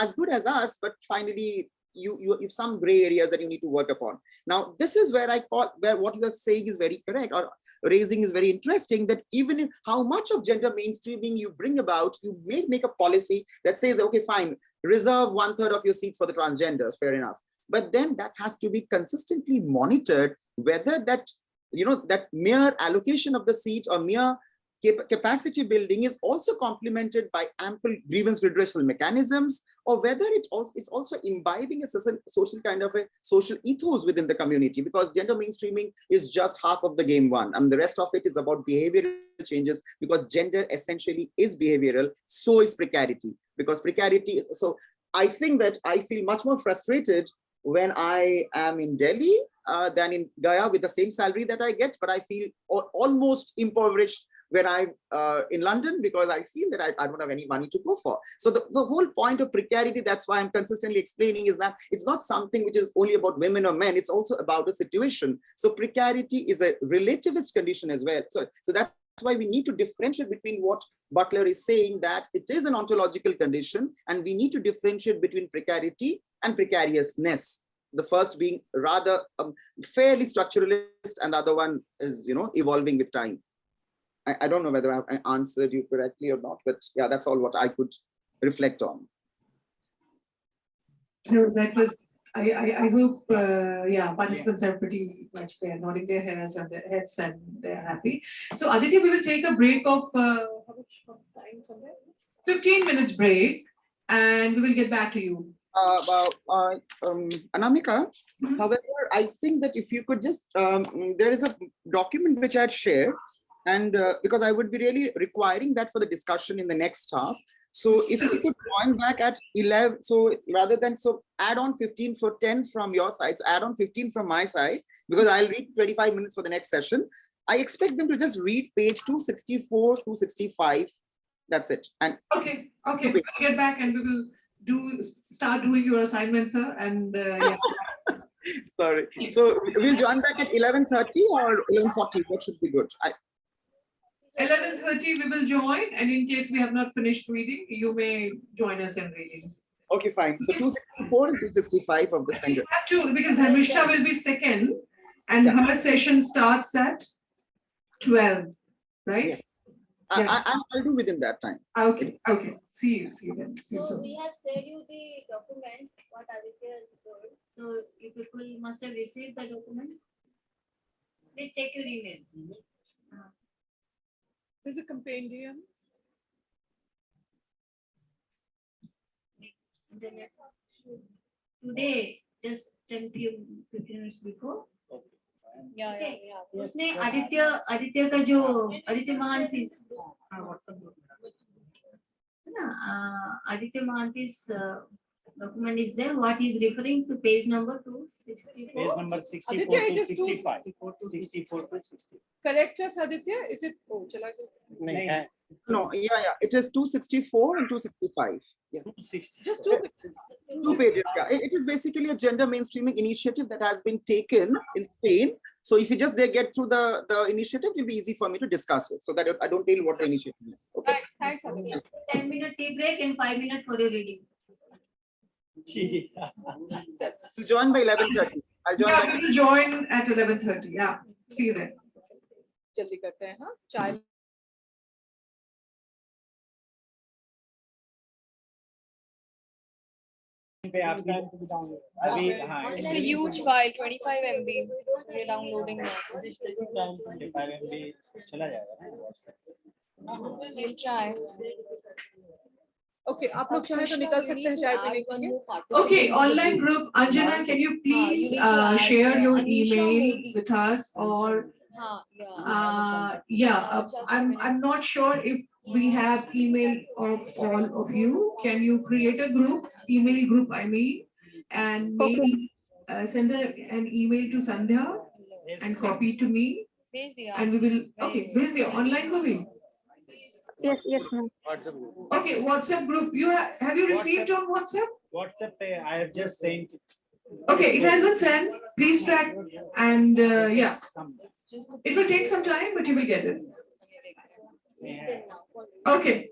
Speaker 2: as good as us, but finally you have some gray areas that you need to work upon. Now, this is where where what you are saying is very correct, or raising is very interesting, that even if how much of gender mainstreaming you bring about, you may make a policy that says, okay, fine, reserve 1/3 of your seats for the transgenders, fair enough. But then that has to be consistently monitored, whether that that mere allocation of the seat or mere capacity building is also complemented by ample grievance redressal mechanisms, or whether it's also imbibing a social kind of a social ethos within the community, because gender mainstreaming is just half of the game one. And the rest of it is about behavioral changes, because gender essentially is behavioral, so is precarity, because precarity is, so I think that I feel much more frustrated when I am in Delhi than in Gaya with the same salary that I get, but I feel almost impoverished when I'm in London, because I feel that I don't have any money to go for. So the whole point of precarity, that's why I'm consistently explaining, is that it's not something which is only about women or men, it's also about a situation. So precarity is a relativist condition as well. So that's why we need to differentiate between what Butler is saying, that it is an ontological condition, and we need to differentiate between precarity and precariousness. The first being rather fairly structuralist, and the other one is, evolving with time. I don't know whether I answered you correctly or not, but yeah, that's all what I could reflect on.
Speaker 1: No, that was, I hope, participants are pretty much, they're nodding their heads and they're happy. So Aditya, we will take a break of, how much time somewhere? 15 minutes break, and we will get back to you.
Speaker 2: Anamika,
Speaker 1: Mhm.
Speaker 2: however, I think that if you could just, there is a document which I had shared, and because I would be really requiring that for the discussion in the next half. So if we could join back at 11, so rather than, add on 15 for 10 from your side, so add on 15 from my side, because I'll read 25 minutes for the next session. I expect them to just read page 264, 265. That's it. And
Speaker 1: Okay, we'll get back and we will start doing your assignments, sir, and yeah.
Speaker 2: sorry. So we'll join back at 11:30 or 11:40. What should be good?
Speaker 1: 11:30 we will join, and in case we have not finished reading, you may join us in reading.
Speaker 2: Okay, fine. So 264 and 265 of the
Speaker 1: We
Speaker 2: center.
Speaker 1: have to, because Dharmishta will be second, and
Speaker 2: Yeah.
Speaker 1: her session starts at 12, right?
Speaker 2: Yeah.
Speaker 1: Yeah.
Speaker 2: I'll do within that time.
Speaker 1: Okay. See you then. See you
Speaker 7: So
Speaker 1: soon.
Speaker 7: we have sent you the document, what Aditya has told. So you people must have received the document. Please check your email.
Speaker 5: There's a compendium.
Speaker 7: Internet. Today, just 15 minutes before. Okay. उसमें आदित्य का जो आदित्य महांतीस है ना, Aditya महांतीस document is there. What is referring to page number 264?
Speaker 3: Page number 64
Speaker 5: Aditya, it
Speaker 3: to
Speaker 5: is
Speaker 3: 65. 64 to 60.
Speaker 5: Correct us, Aditya. Is it? Oh, chala gaya.
Speaker 3: नहीं है.
Speaker 2: No, yeah. It is 264 and 265. Yeah.
Speaker 3: 260.
Speaker 5: Just two pictures.
Speaker 2: 2 pages. Yeah. It is basically a gender mainstreaming initiative that has been taken in Spain. So if you just get through the initiative, it will be easy for me to discuss it, so that I don't tell you what the initiative is. Okay.
Speaker 5: Thanks, Aditya.
Speaker 7: 10-minute tea break and 5 minutes for your reading.
Speaker 2: So join by 11:30. I'll join
Speaker 1: Yeah,
Speaker 2: back.
Speaker 1: we will join at 11:30. Yeah. See you then.
Speaker 5: जल्दी करते हैं, हाँ? चाय
Speaker 3: पे आपका अभी हाँ
Speaker 8: It's a huge file, 25 MB. We're downloading now.
Speaker 3: 25 MB चला जाएगा ना WhatsApp.
Speaker 8: We'll try.
Speaker 5: ओके, आप लोग चाहे तो निकल सकते हैं चाय पीने के लिए.
Speaker 1: Okay, online group. Anjana, can you please share your email with us, or I'm not sure if we have email of all of you. Can you create a group, email group, I mean, and maybe send an email to Sandhya and copy to me,
Speaker 8: भेज दिया.
Speaker 1: and we will, okay, where's the online movie?
Speaker 9: Yes, ma'am.
Speaker 1: Okay, WhatsApp group. Have you received on WhatsApp?
Speaker 3: WhatsApp पे I have just sent.
Speaker 1: Okay, it has been sent. Please track, and yeah, it will take some time, but you will get it. Okay.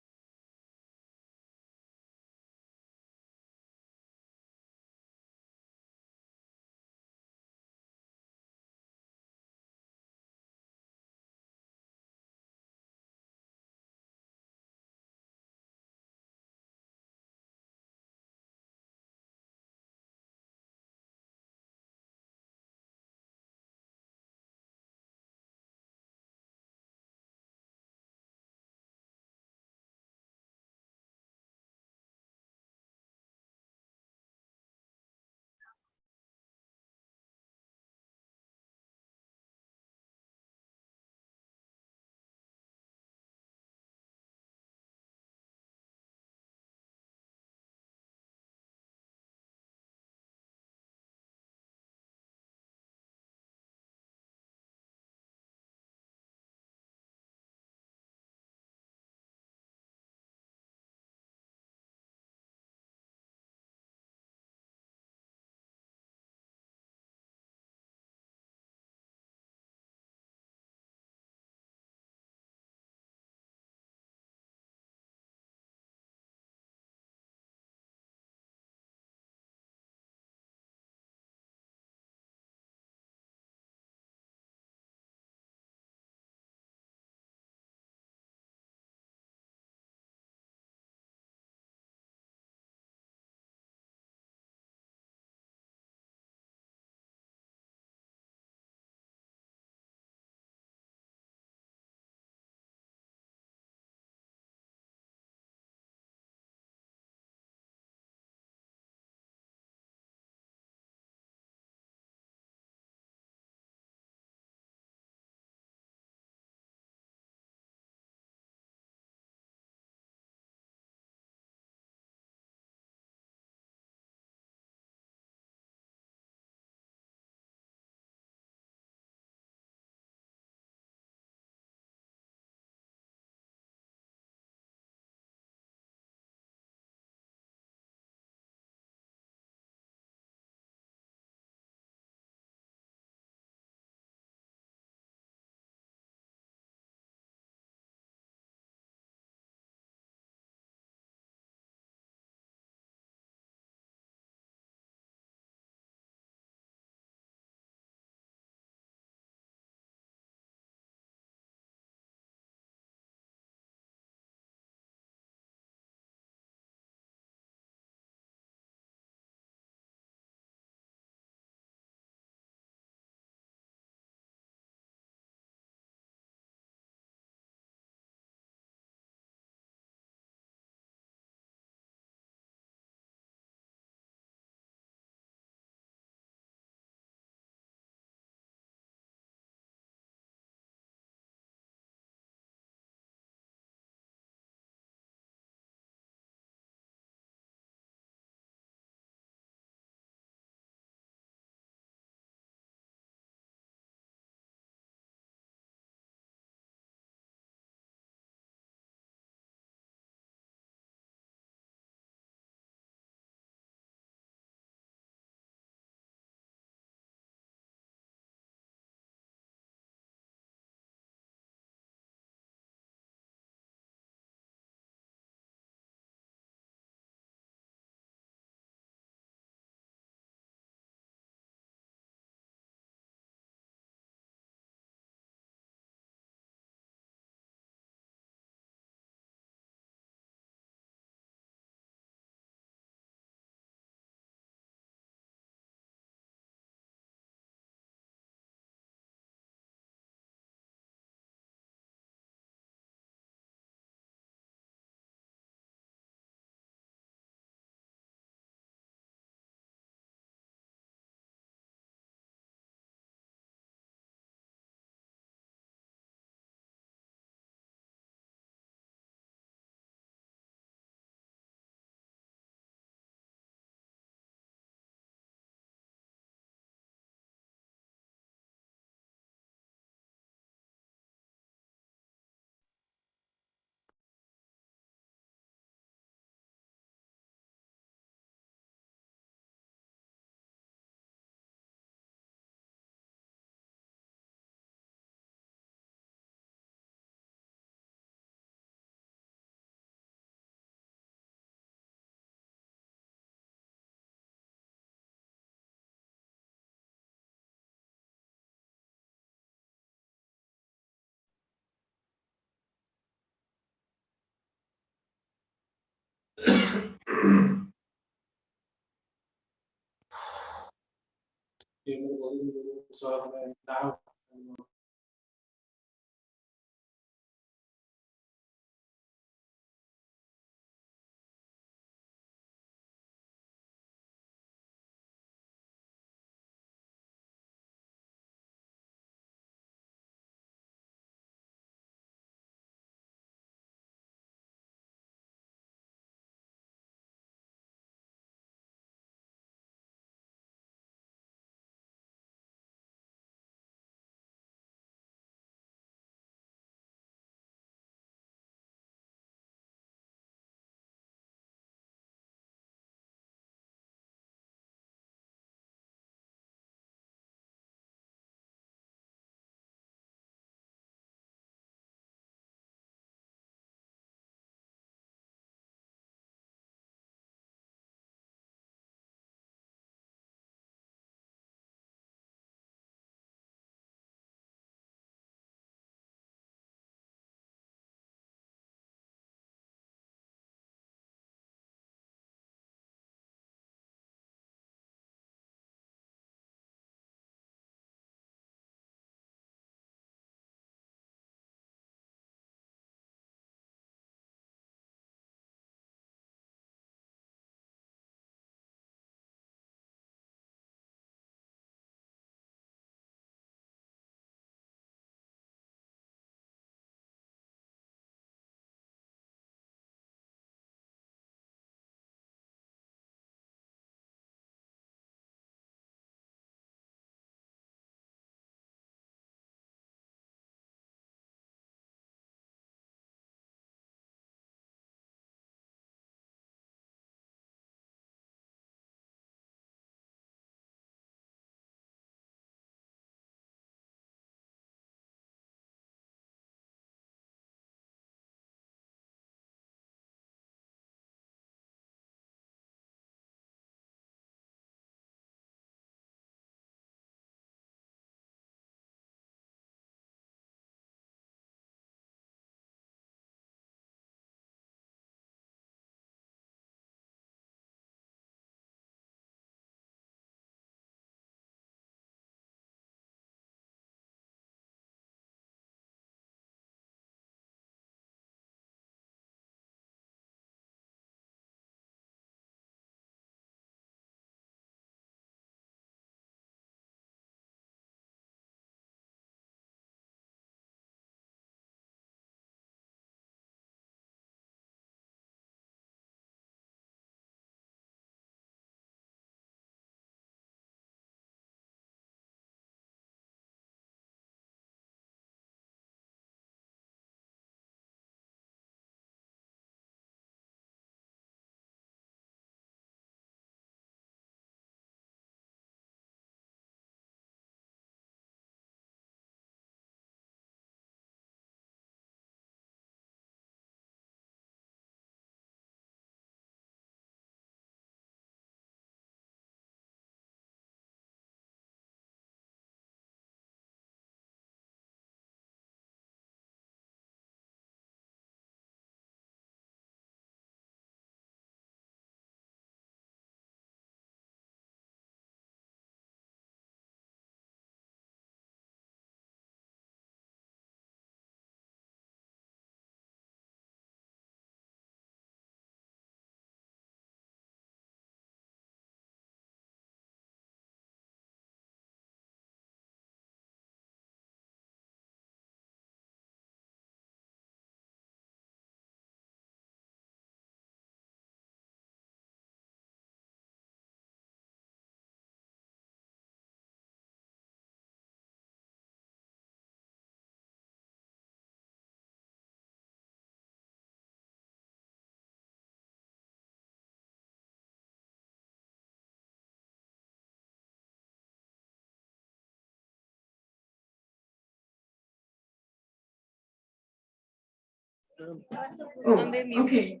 Speaker 1: Oh,
Speaker 8: On their mute.
Speaker 1: okay.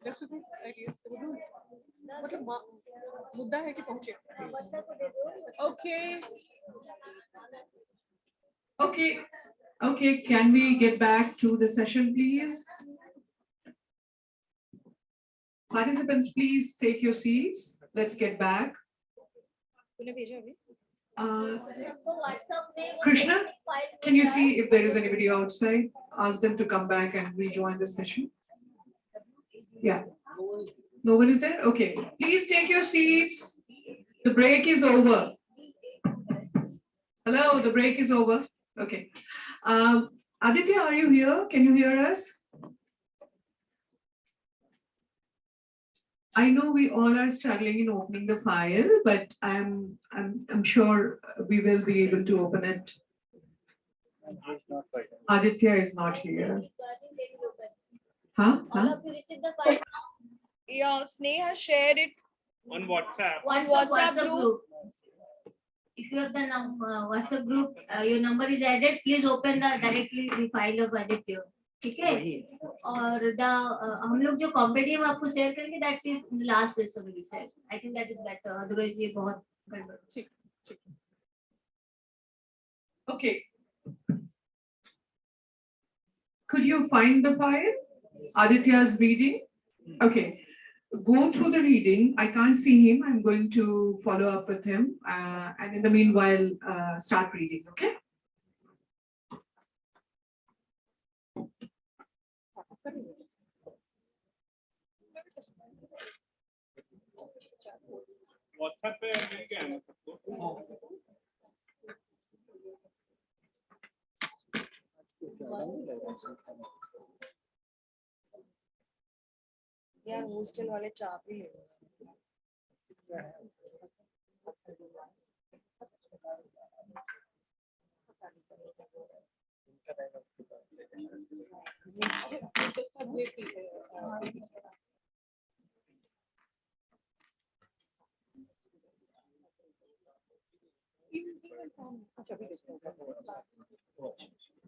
Speaker 5: That's a good idea. मतलब मुद्दा है कि पहुंचे. Okay.
Speaker 1: Okay. Okay. Can we get back to the session, please? Participants, please take your seats. Let's get back.
Speaker 8: तूने भेजा अभी?
Speaker 7: सबको WhatsApp में वो
Speaker 1: Krishna,
Speaker 7: file
Speaker 1: can you see if there is anybody outside? Ask them to come back and rejoin the session. Yeah. No one is there? Okay. Please take your seats. The break is over. Hello, the break is over. Okay. Aditya, are you here? Can you hear us? I know we all are struggling in opening the file, but I'm sure we will be able to open it. Aditya is not here. Huh?
Speaker 7: all
Speaker 1: Huh?
Speaker 7: of you receive the file.
Speaker 8: Yeah, Sneha shared it.
Speaker 10: On WhatsApp.
Speaker 8: WhatsApp group.
Speaker 7: If you have the WhatsApp group, your number is added, please open directly the file of Aditya. ठीक है? और हम लोग जो competitive आपको share करेंगे, that is last session we said. I think that is better. Otherwise ये बहुत गड़बड़.
Speaker 1: Okay. Could you find the file? Aditya's reading? Okay. Go through the reading. I can't see him. I'm going to follow up with him. And in the meanwhile, start reading, okay?
Speaker 10: WhatsApp पे मिल गया है सबको.
Speaker 8: यार hostel वाले चाप ही ले लो.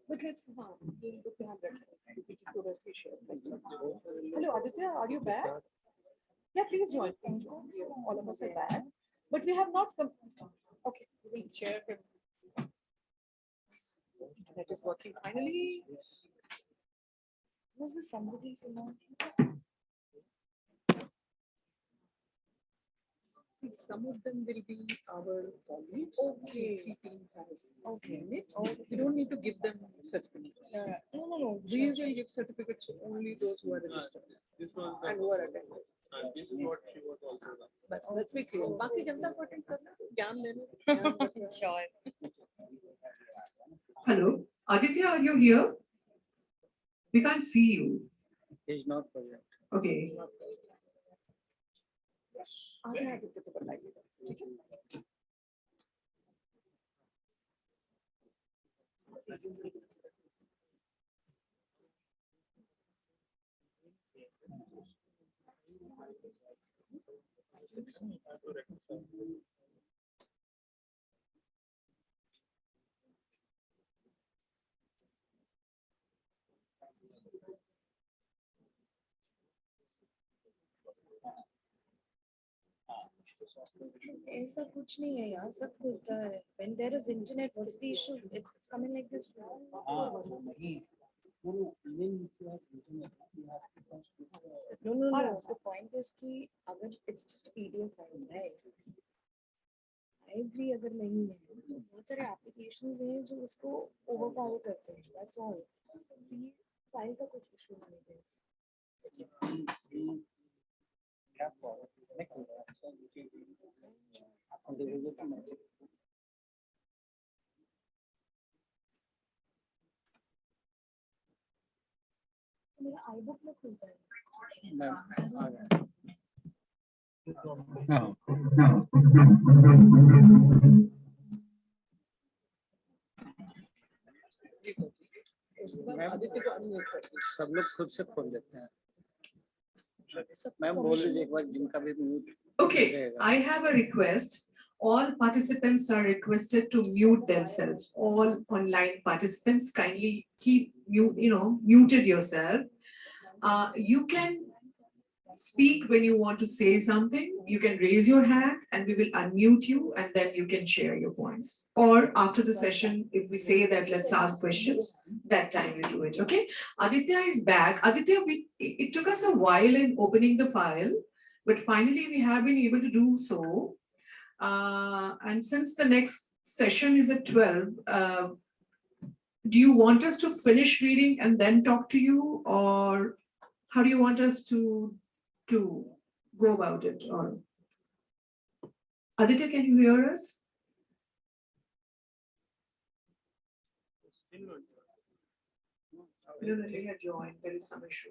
Speaker 5: But let's Hello, Aditya, are you back? Yeah, please join. Please join. All of us are back, but we have not come. Okay, we'll share him. That is working finally.
Speaker 8: Was this somebody's email?
Speaker 5: See, some of them will be our colleagues.
Speaker 8: Okay.
Speaker 5: Three team has
Speaker 8: Okay.
Speaker 5: seen it. We don't need to give them certificates.
Speaker 8: No.
Speaker 5: We will give certificates to only those who are registered
Speaker 10: This was
Speaker 5: and who are attended.
Speaker 10: this is what she was also.
Speaker 5: But let's be clear. बाकी जनता को attend करना, ज्ञान लेना.
Speaker 8: Sure.
Speaker 1: Hello, Aditya, are you here? We can't see you.
Speaker 2: He's not present.
Speaker 1: Okay.
Speaker 5: आ जाए आदित्य को बताइए, ठीक है?
Speaker 8: ऐसा कुछ नहीं है यार, सब खुलता है. When there is internet, what's the issue? It's coming like this. No. The point is कि अगर it's just a PDF file, right? I agree. अगर नहीं है तो बहुत सारे applications हैं जो उसको overpower करते हैं. That's all. ये file का कुछ issue नहीं है. मेरा iBook में खुलता है.
Speaker 5: उसके बाद आदित्य को unmute कर दो.
Speaker 2: सब लोग खुद से खोल लेते हैं. मैम बोल दीजिए एक बार जिनका भी mute.
Speaker 1: Okay, I have a request. All participants are requested to mute themselves. All online participants kindly keep muted yourself. You can speak when you want to say something, you can raise your hand and we will unmute you and then you can share your points. Or after the session, if we say that let's ask questions, that time we do it, okay? Aditya is back. Aditya, it took us a while in opening the file, but finally we have been able to do so. And since the next session is at 12, do you want us to finish reading and then talk to you, or how do you want us to go about it? Or Aditya, can you hear us? I don't know, they have joined, there is some issue.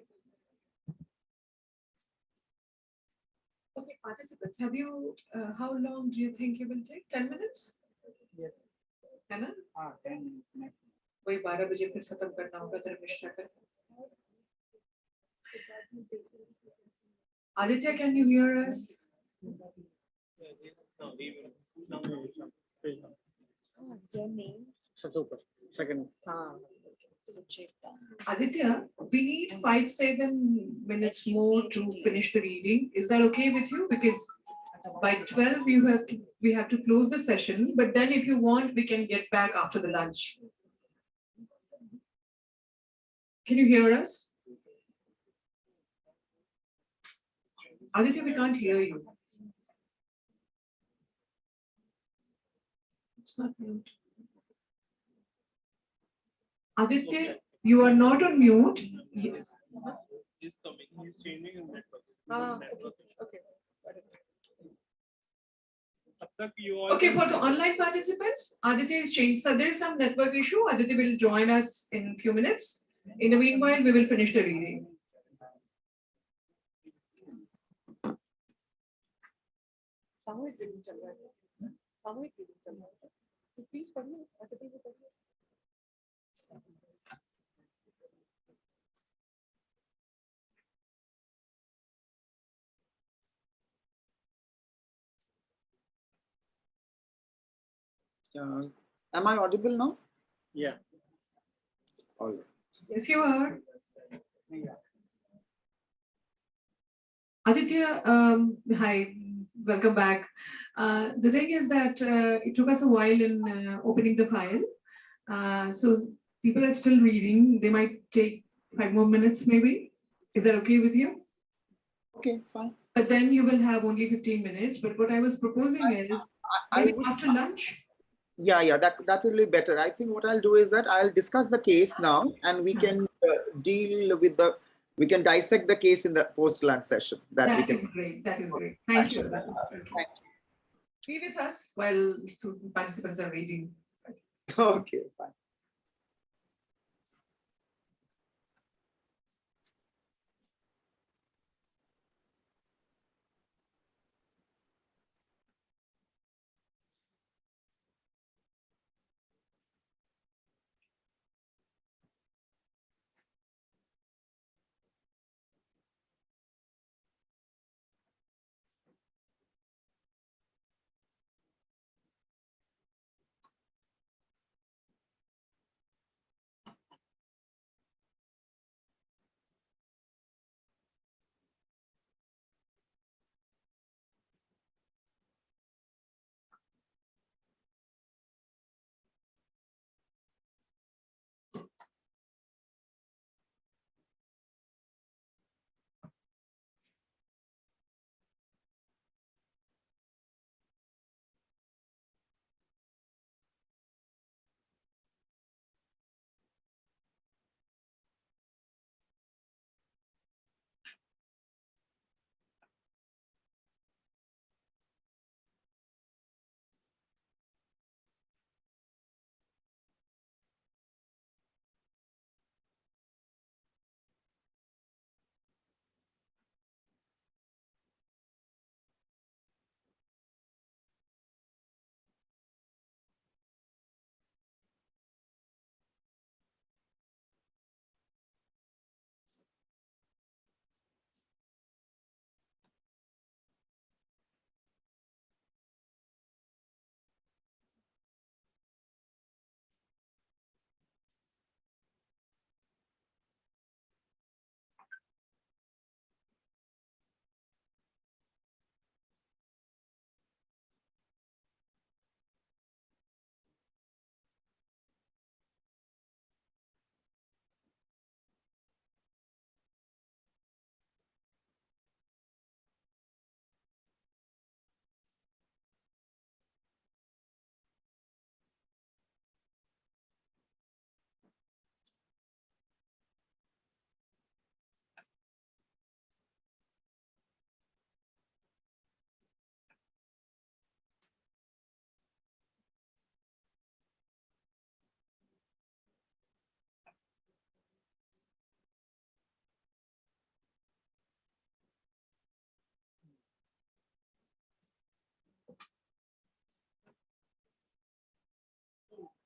Speaker 1: Okay, participants, have you, how long do you think you will take? 10 minutes?
Speaker 4: Yes.
Speaker 1: है ना?
Speaker 4: 10 minutes maximum.
Speaker 1: वही 12 बजे फिर खत्म करना होगा धर्मिष्ठा का. Aditya, can you hear us?
Speaker 8: Your name?
Speaker 4: Second.
Speaker 8: Sucheta.
Speaker 1: Aditya, we need 5-7 minutes more to finish the reading. Is that okay with you? Because by 12 we have to close the session, but then if you want, we can get back after the lunch. Can you hear us? Aditya, we can't hear you. It's not mute. Aditya, you are not on mute. Yes.
Speaker 10: He's coming. He's changing his network.
Speaker 1: Okay.
Speaker 10: तब तक you all
Speaker 1: Okay,
Speaker 10: can-
Speaker 1: for the online participants, Aditya is changed. So there is some network issue. Aditya will join us in a few minutes. In the meanwhile, we will finish the reading.
Speaker 5: सामूहिक reading चल रहा है. सामूहिक reading चल रहा है. तो please पढ़िए, Aditya को पढ़िए.
Speaker 2: Am I audible now?
Speaker 4: Yeah.
Speaker 2: All right.
Speaker 1: Yes, you are. Aditya, hi, welcome back. The thing is that it took us a while in opening the file. So people are still reading. They might take 5 more minutes maybe. Is that okay with you?
Speaker 2: Okay, fine.
Speaker 1: But then you will have only 15 minutes. But what I was proposing is
Speaker 2: I
Speaker 1: maybe
Speaker 2: would
Speaker 1: after lunch.
Speaker 2: Yeah, that will be better. I think what I'll do is that I'll discuss the case now, and we can we can dissect the case in the post-lunch session.
Speaker 1: That is great. That is great. Thank you.
Speaker 2: Thank you.
Speaker 1: Be with us while student participants are reading.
Speaker 2: Okay, fine.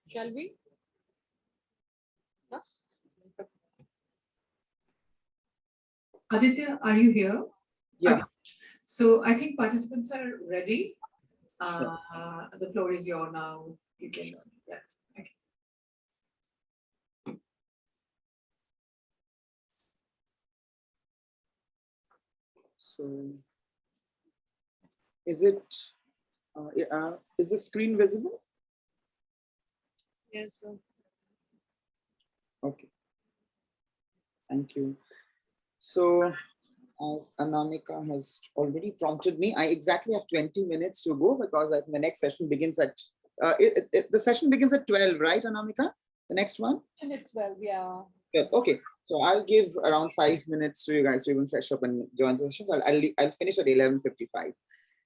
Speaker 5: Shall we? Huh?
Speaker 1: Aditya, are you here?
Speaker 2: Yeah.
Speaker 1: Okay. So I think participants are ready.
Speaker 2: Sure.
Speaker 1: The floor is yours now. You can, yeah. Okay.
Speaker 2: So is it, is the screen visible?
Speaker 8: Yes, sir.
Speaker 2: Okay. Thank you. So as Anamika has already prompted me, I exactly have 20 minutes to go because I think the next session begins at, the session begins at 12, right, Anamika? The next one?
Speaker 5: And it's 12, yeah.
Speaker 2: Good. Okay. So I'll give around 5 minutes to you guys to even fresh up and join the session. I'll finish at 11:55.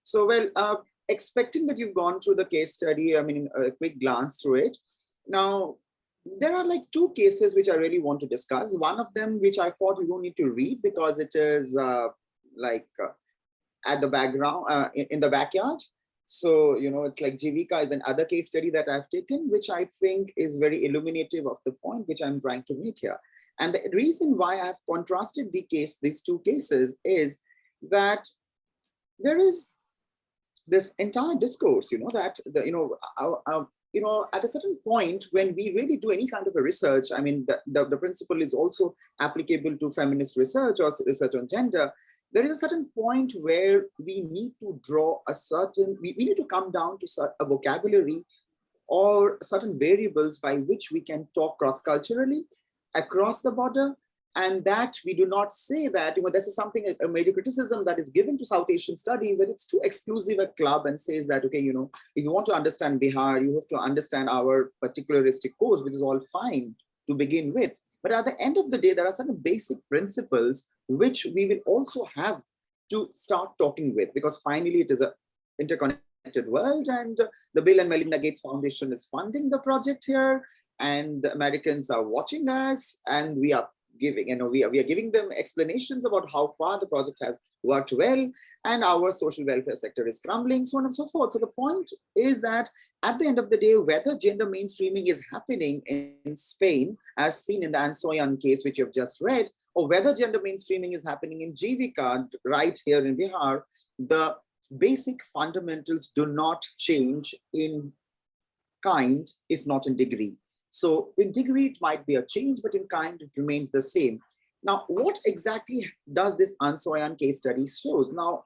Speaker 2: So, well, expecting that you've gone through the case study, I mean, a quick glance through it. Now, there are like two cases which I really want to discuss. One of them, which I thought you don't need to read because it is at the background, in the backyard. So, you know, it's like Jivika is another case study that I've taken, which I think is very illuminative of the point which I'm trying to make here. And the reason why I've contrasted these two cases is that there is this entire discourse, you know, that at a certain point when we really do any kind of a research, I mean, the principle is also applicable to feminist research or research on gender. There is a certain point where we need to draw a certain, we need to come down to a vocabulary or certain variables by which we can talk cross-culturally across the border, and that we do not say that, you know, this is something, a major criticism that is given to South Asian studies, that it's too exclusive a club and says that, okay, you know, if you want to understand Bihar, you have to understand our particularistic course, which is all fine to begin with. But at the end of the day, there are certain basic principles which we will also have to start talking with, because finally it is an interconnected world, and the Bill and Melinda Gates Foundation is funding the project here, and the Americans are watching us, and we are giving, you know, we are giving them explanations about how far the project has worked well, and our social welfare sector is crumbling, so on and so forth. So the point is that at the end of the day, whether gender mainstreaming is happening in Spain, as seen in the Ansoyan case, which you've just read, or whether gender mainstreaming is happening in Jivika right here in Bihar, the basic fundamentals do not change in kind, if not in degree. So in degree, it might be a change, but in kind, it remains the same. Now, what exactly does this Ansoyan case study shows? Now,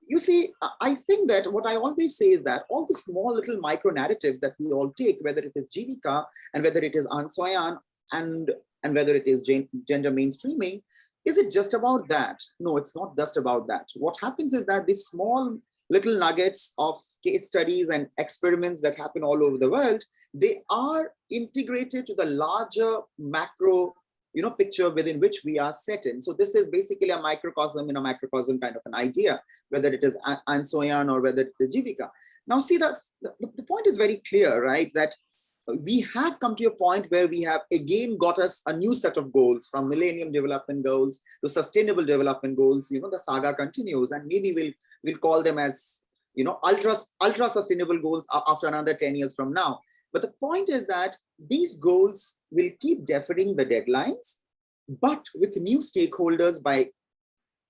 Speaker 2: you see, I think that what I always say is that all the small little micro narratives that we all take, whether it is Jivika and whether it is Ansoyan and whether it is gender mainstreaming, is it just about that? No, it's not just about that. What happens is that these small little nuggets of case studies and experiments that happen all over the world, they are integrated to the larger macro, you know, picture within which we are set in. So this is basically a microcosm in a macrocosm kind of an idea, whether it is Ansoyan or whether it is Jivika. Now see that the point is very clear, right? That we have come to a point where we have again got us a new set of goals, from Millennium Development Goals to Sustainable Development Goals. You know, the saga continues, and maybe we'll call them as, you know, ultra sustainable goals after another 10 years from now. But the point is that these goals will keep deferring the deadlines, but with new stakeholders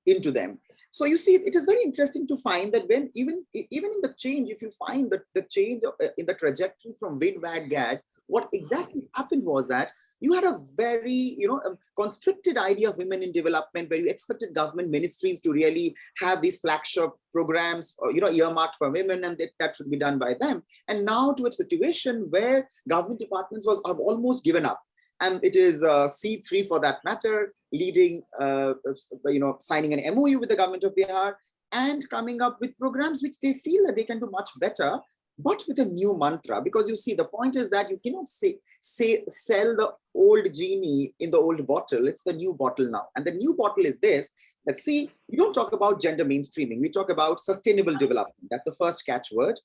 Speaker 2: into them. So you see, it is very interesting to find that when even in the change, if you find that the change in the trajectory from Wid-Wad-Gad, what exactly happened was that you had a very, you know, constricted idea of women in development, where you expected government ministries to really have these flagship programs, you know, earmarked for women, and that should be done by them. And now to a situation where government departments have almost given up. And it is C3 for that matter, leading, you know, signing an MOU with the government of Bihar and coming up with programs which they feel that they can do much better, but with a new mantra. Because you see, the point is that you cannot sell the old genie in the old bottle. It's the new bottle now. And the new bottle is this, that see, we don't talk about gender mainstreaming. We talk about sustainable development. That's the first catchword.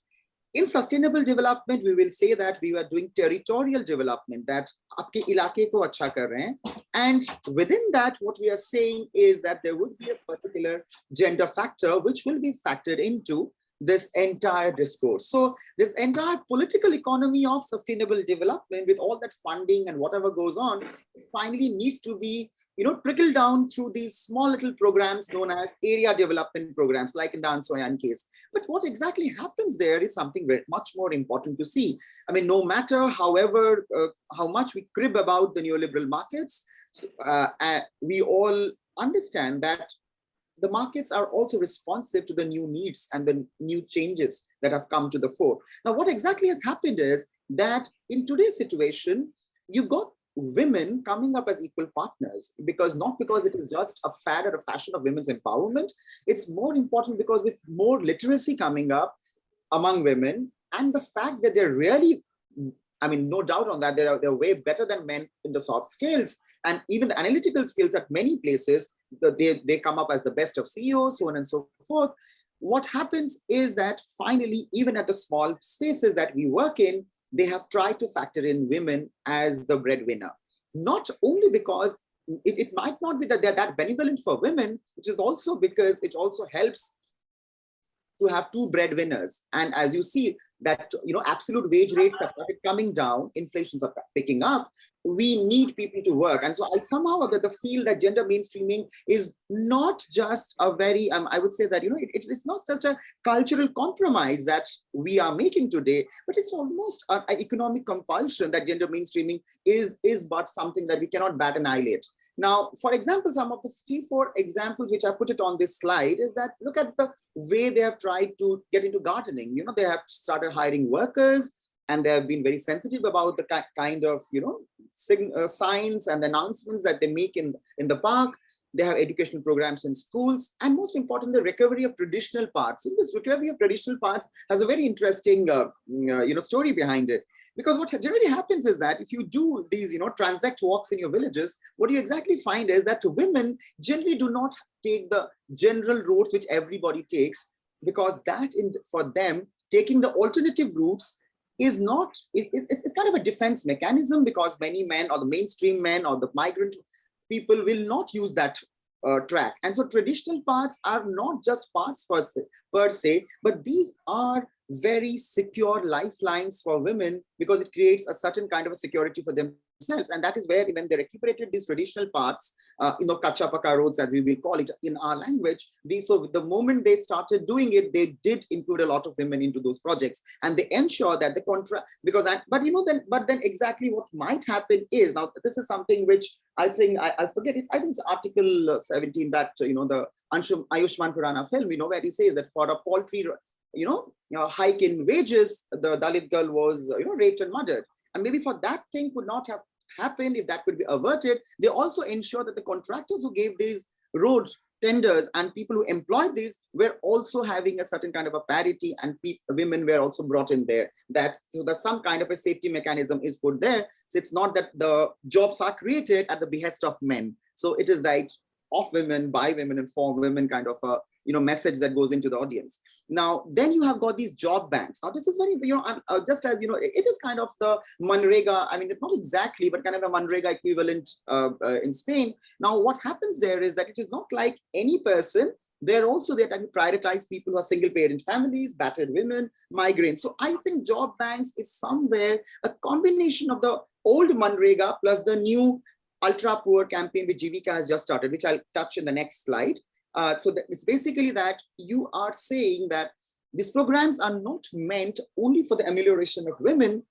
Speaker 2: In sustainable development, we will say that we are doing territorial development, that aapke ilake ko acha kar rahe hain. And within that, what we are saying is that there would be a particular gender factor which will be factored into this entire discourse. So this entire political economy of sustainable development, with all that funding and whatever goes on, finally needs to be, trickle down through these small little programs known as area development programs, like in the Ansoyan case. But what exactly happens there is something very much more important to see. I mean, no matter however, how much we crib about the neoliberal markets, we all understand that the markets are also responsive to the new needs and the new changes that have come to the fore. Now, what exactly has happened is that in today's situation, you've got women coming up as equal partners, not because it is just a fad or a fashion of women's empowerment. It's more important because with more literacy coming up among women, and the fact that they're really, I mean, no doubt on that, they're way better than men in the soft skills and even the analytical skills at many places, they come up as the best of CEOs, so on and so forth. What happens is that finally, even at the small spaces that we work in, they have tried to factor in women as the breadwinner. Not only because it might not be that they're that benevolent for women, which is also because it also helps to have two breadwinners. And as you see that, absolute wage rates have started coming down, inflations are picking up, we need people to work. And so I somehow that the feel that gender mainstreaming is not just a very, I would say that, it's not just a cultural compromise that we are making today, but it's almost an economic compulsion that gender mainstreaming is but something that we cannot bat an eyelid. Now, for example, some of the 3-4 examples which I put it on this slide is that look at the way they have tried to get into gardening. They have started hiring workers, and they have been very sensitive about the kind of, signs and announcements that they make in the park. They have educational programs in schools, and most importantly, the recovery of traditional parts. This recovery of traditional parts has a very interesting, story behind it. Because what generally happens is that if you do these, transact walks in your villages, what you exactly find is that women generally do not take the general routes which everybody takes, because for them, taking the alternative routes is not, it's kind of a defense mechanism, because many men or the mainstream men or the migrant people will not use that track. And so traditional paths are not just paths per se, but these are very secure lifelines for women, because it creates a certain kind of a security for themselves. And that is where when they recuperated these traditional paths, kacha paka roads, as we will call it in our language, so the moment they started doing it, they did include a lot of women into those projects, and they ensure that the contract, but then exactly what might happen is, now this is something which I think, I forget it, I think it's Article 17 that, the Ayushman Khurrana film, where he says that for a paltry, hike in wages, the Dalit girl was, raped and murdered. And maybe for that thing could not have happened, if that could be averted. They also ensure that the contractors who gave these road tenders and people who employed these were also having a certain kind of a parity, and women were also brought in there. So that some kind of a safety mechanism is put there. So it's not that the jobs are created at the behest of men. So it is that of women, by women, and for women kind of a message that goes into the audience. Now, then you have got these job banks. Now, this is very, just as, it is kind of the Manrega, I mean, not exactly, but kind of a Manrega equivalent in Spain. Now, what happens there is that it is not like any person. They're trying to prioritize people who are single parent families, battered women, migrants. So I think job banks is somewhere a combination of the old Manrega plus the new ultra poor campaign which Jivika has just started, which I'll touch in the next slide. So it's basically that you are saying that these programs are not meant only for the amelioration of women,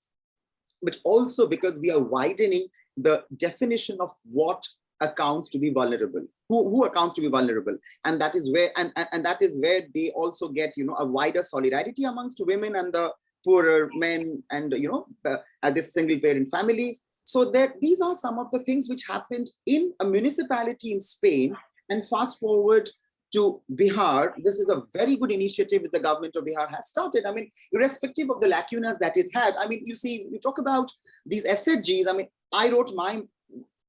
Speaker 2: but also because we are widening the definition of what accounts to be vulnerable, who accounts to be vulnerable. And that is where, and that is where they also get, a wider solidarity amongst women and the poorer men and, this single parent families. So these are some of the things which happened in a municipality in Spain. And fast forward to Bihar, this is a very good initiative that the government of Bihar has started. I mean, irrespective of the lacunas that it had, I mean, you see, you talk about these SHGs. I mean, I wrote my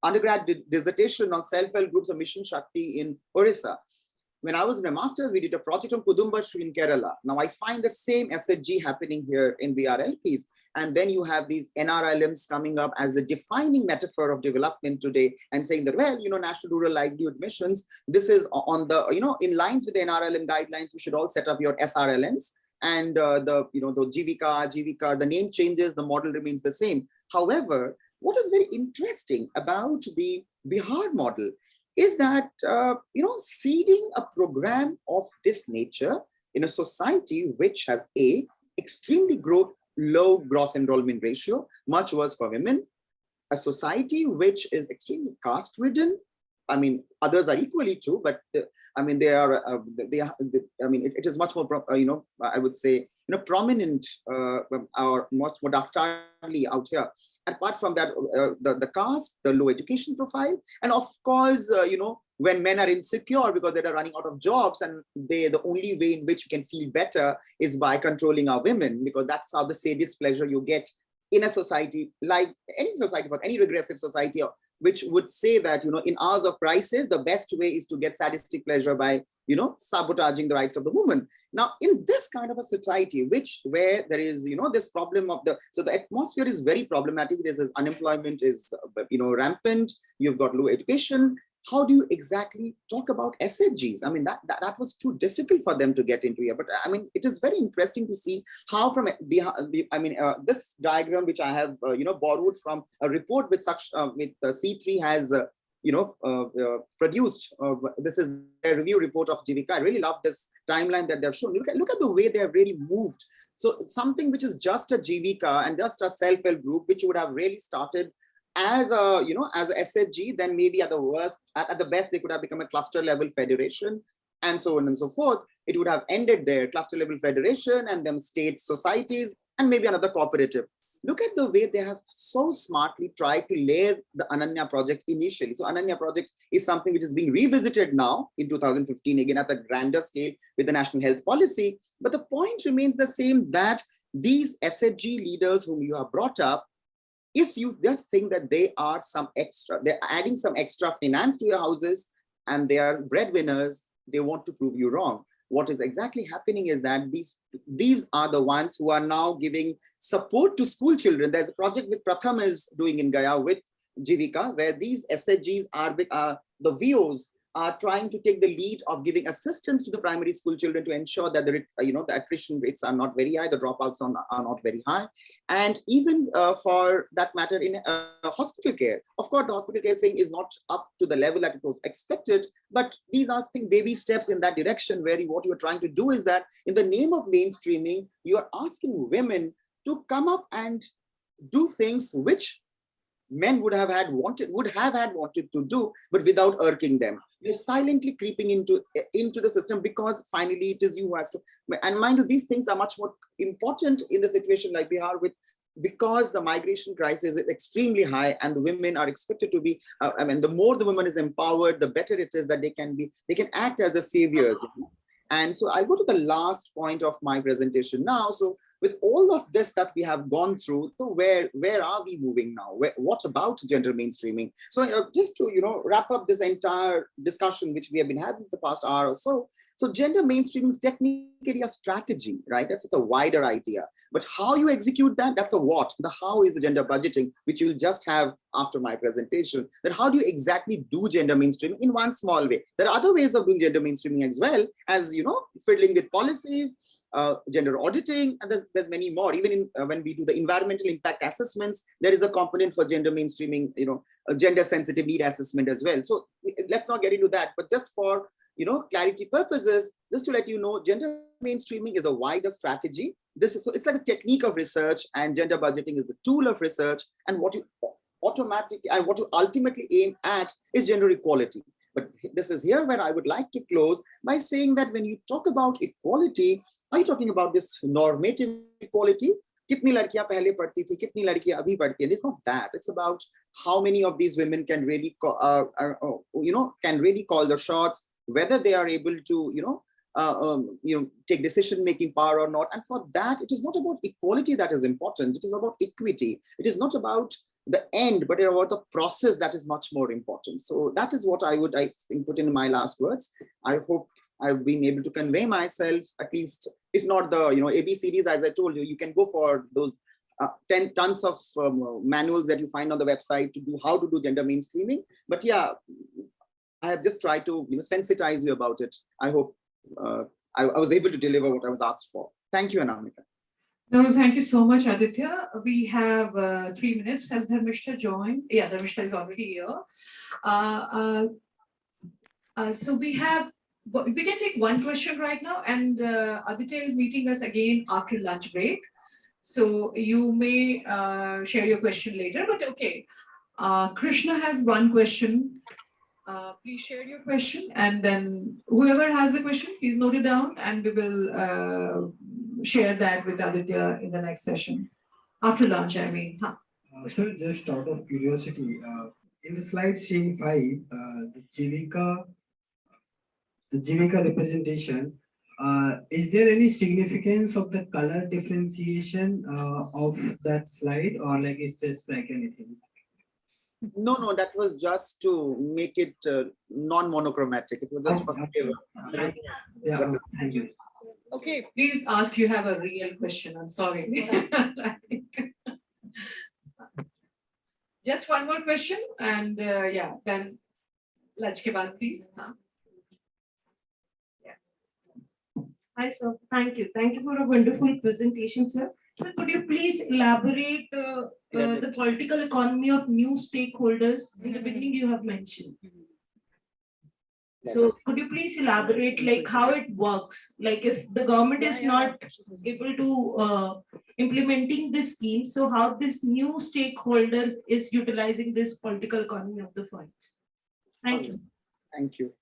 Speaker 2: undergrad dissertation on self-help groups of Mission Shakti in Orissa. When I was in my master's, we did a project on Kudumbashree in Kerala. Now I find the same SHG happening here in BRLPs. And then you have these NRLMs coming up as the defining metaphor of development today, and saying that, well, National Rural Livelihood Missions, this is on the, in lines with the NRLM guidelines, we should all set up your SRLMs. and the Jivika, the name changes, the model remains the same. However, what is very interesting about the Bihar model is that seeding a program of this nature in a society which has extremely low gross enrollment ratio, much worse for women, a society which is extremely caste ridden. I mean, others are equally too, but I mean, it is much more, I would say, prominent or much more dastardly out here. Apart from that, the caste, the low education profile, and of course, when men are insecure because they are running out of jobs, and the only way in which we can feel better is by controlling our women, because that's how the sadist pleasure you get in a society like any society, but any regressive society, which would say that, in hours of crisis, the best way is to get sadistic pleasure by, sabotaging the rights of the woman. Now, in this kind of a society, where there is, this problem of so the atmosphere is very problematic. This is unemployment is, rampant. You've got low education. How do you exactly talk about SHGs? I mean, that was too difficult for them to get into here. But I mean, it is very interesting to see how from this diagram, which I have borrowed from a report with C3 has produced. This is a review report of Jivika. I really love this timeline that they've shown. Look at the way they have really moved. So something which is just a Jivika and just a self-help group, which would have really started as a SHG, then maybe at the best, they could have become a cluster level federation, and so on and so forth. It would have ended there, cluster level federation, and then state societies, and maybe another cooperative. Look at the way they have so smartly tried to layer the Ananya project initially. So Ananya project is something which is being revisited now in 2015, again at a grander scale with the national health policy. But the point remains the same, that these SHG leaders whom you have brought up, if you just think that they're adding some extra finance to your houses and they are breadwinners, they want to prove you wrong. What is exactly happening is that these are the ones who are now giving support to school children. There's a project with Pratham is doing in Gaya with Jivika, where these SHGs are the VOs are trying to take the lead of giving assistance to the primary school children to ensure that the attrition rates are not very high, the dropouts are not very high, and even for that matter in hospital care. Of course, the hospital care thing is not up to the level that it was expected, but these are baby steps in that direction, where what you are trying to do is that in the name of mainstreaming, you are asking women to come up and do things which men would have had wanted to do, but without irking them. You're silently creeping into the system, because finally it is you who has to. And mind you, these things are much more important in the situation like Bihar, because the migration crisis is extremely high, and the women are expected to be. The more the woman is empowered, the better it is that they can act as the saviors. And so I'll go to the last point of my presentation now. So with all of this that we have gone through, so where are we moving now? What about gender mainstreaming? So just to wrap up this entire discussion which we have been having the past hour or so. So gender mainstreaming is technically a strategy, right? That's a wider idea. But how you execute that, that's a what. The how is the gender budgeting, which you'll just have after my presentation. That how do you exactly do gender mainstreaming in one small way? There are other ways of doing gender mainstreaming as well, as fiddling with policies, gender auditing, and there's many more. Even in when we do the environmental impact assessments, there is a component for gender mainstreaming, a gender sensitive need assessment as well. So let's not get into that, but just for clarity purposes, just to let you know, gender mainstreaming is a wider strategy. It's like a technique of research, and gender budgeting is the tool of research. And what you ultimately aim at is gender equality. But this is here where I would like to close by saying that when you talk about equality, are you talking about this normative equality? Kitni ladkiyan pehle padhti thi, kitni ladkiyan abhi padhti hain? It's not that. It's about how many of these women can really call the shots, whether they are able to take decision-making power or not. And for that, it is not about equality that is important. It is about equity. It is not about the end, but about the process that is much more important. So that is what I think put in my last words. I hope I've been able to convey myself, at least, if not the ABCDs, as I told you, you can go for those 10 tons of manuals that you find on the website to do how to do gender mainstreaming. But yeah, I have just tried to sensitize you about it. I hope I was able to deliver what I was asked for. Thank you, Anamika.
Speaker 1: No, thank you so much, Aditya. We have 3 minutes. Has Dharmishta joined? Yeah, Dharmishta is already here. So we can take one question right now, and Aditya is meeting us again after lunch break. So you may share your question later, but okay. Krishna has one question. Please share your question, and then whoever has the question, please note it down, and we will share that with Aditya in the next session. After lunch, I mean. Huh.
Speaker 4: Sir, just out of curiosity, in the slide seeing 5, the Jivika representation, is there any significance of the color differentiation of that slide, or like it's just like anything?
Speaker 2: No, that was just to make it non-monochromatic. It was just for flavor.
Speaker 4: Yeah, thank you.
Speaker 1: Okay, please ask. You have a real question. I'm sorry. Just one more question, and yeah, then lunch ke baad, please. Huh?
Speaker 11: Hi, sir. Thank you. Thank you for a wonderful presentation, sir. Sir, could you please elaborate the political economy of new stakeholders? In the beginning, you have mentioned. So could you please elaborate like how it works? Like if the government is not able to implementing this scheme, so how this new stakeholders is utilizing this political economy of the funds? Thank you.
Speaker 2: Thank you.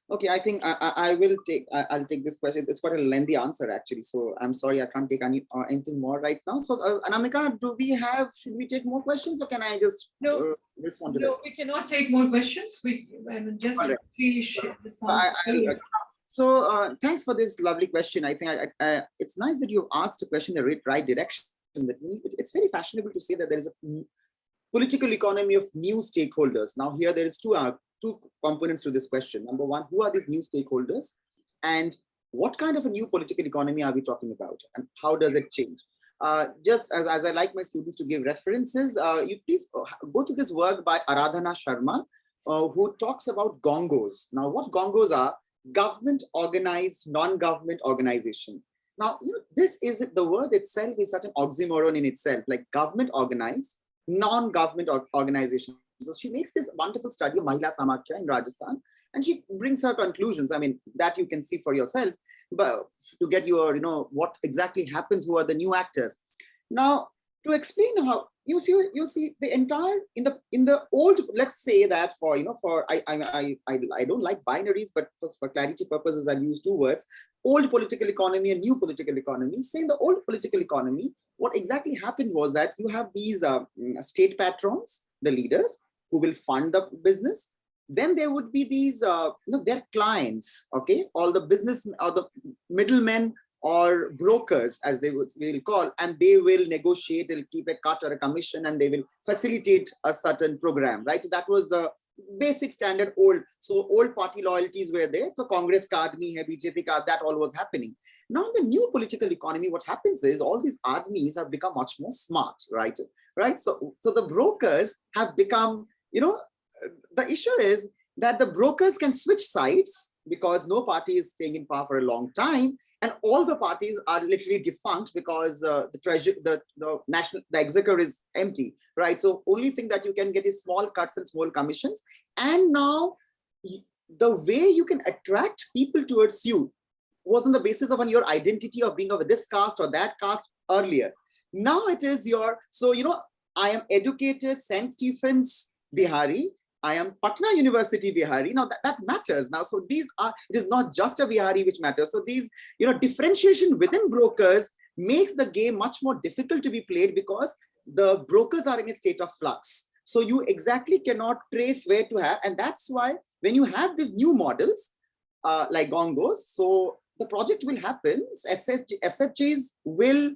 Speaker 2: Okay, I think I'll take this question. It's quite a lengthy answer actually, so I'm sorry I can't take anything more right now. So Anamika, should we take more questions, or can I just respond to this?
Speaker 1: No, we cannot take more questions. Just please
Speaker 2: So thanks for this lovely question. I think it's nice that you asked a question in the right direction. It's very fashionable to say that there is a political economy of new stakeholders. Now here there is two components to this question. Number one, who are these new stakeholders? And what kind of a new political economy are we talking about? And how does it change? Just as I like my students to give references, you please go to this work by Aradhana Sharma, who talks about gongos. Now, what gongos are? Government organized, non-government organization. Now, this is the word itself is such an oxymoron in itself, like government organized, non-government organization. So she makes this wonderful study of Mahila Samakhya in Rajasthan, and she brings her conclusions. I mean, that you can see for yourself, but to get your, what exactly happens, who are the new actors. Now, to explain how you see the entire in the old, let's say that I don't like binaries, but for clarity purposes, I'll use two words: old political economy and new political economy. Say in the old political economy, what exactly happened was that you have these state patrons, the leaders, who will fund the business. Then there would be these, their clients, okay, all the business or the middlemen or brokers, as we'll call, and they will negotiate, they'll keep a cut or a commission, and they will facilitate a certain program, right? So that was the basic standard old. So old party loyalties were there. So Congress ka aadmi hai, BJP ka, that all was happening. Now in the new political economy, what happens is all these aadmis have become much more smart, right? So the brokers have become, the issue is that the brokers can switch sides because no party is staying in power for a long time, and all the parties are literally defunct because the exchequer is empty, right? So only thing that you can get is small cuts and small commissions. And now the way you can attract people towards you was on the basis of your identity of being of this caste or that caste earlier. Now it is I am educated St. Stephen's Bihari, I am Patna University Bihari. Now that matters now. So it is not just a Bihari which matters. So these, differentiation within brokers makes the game much more difficult to be played because the brokers are in a state of flux. So you exactly cannot trace where to have. And that's why when you have these new models like gongos, so the project will happen, SHGs will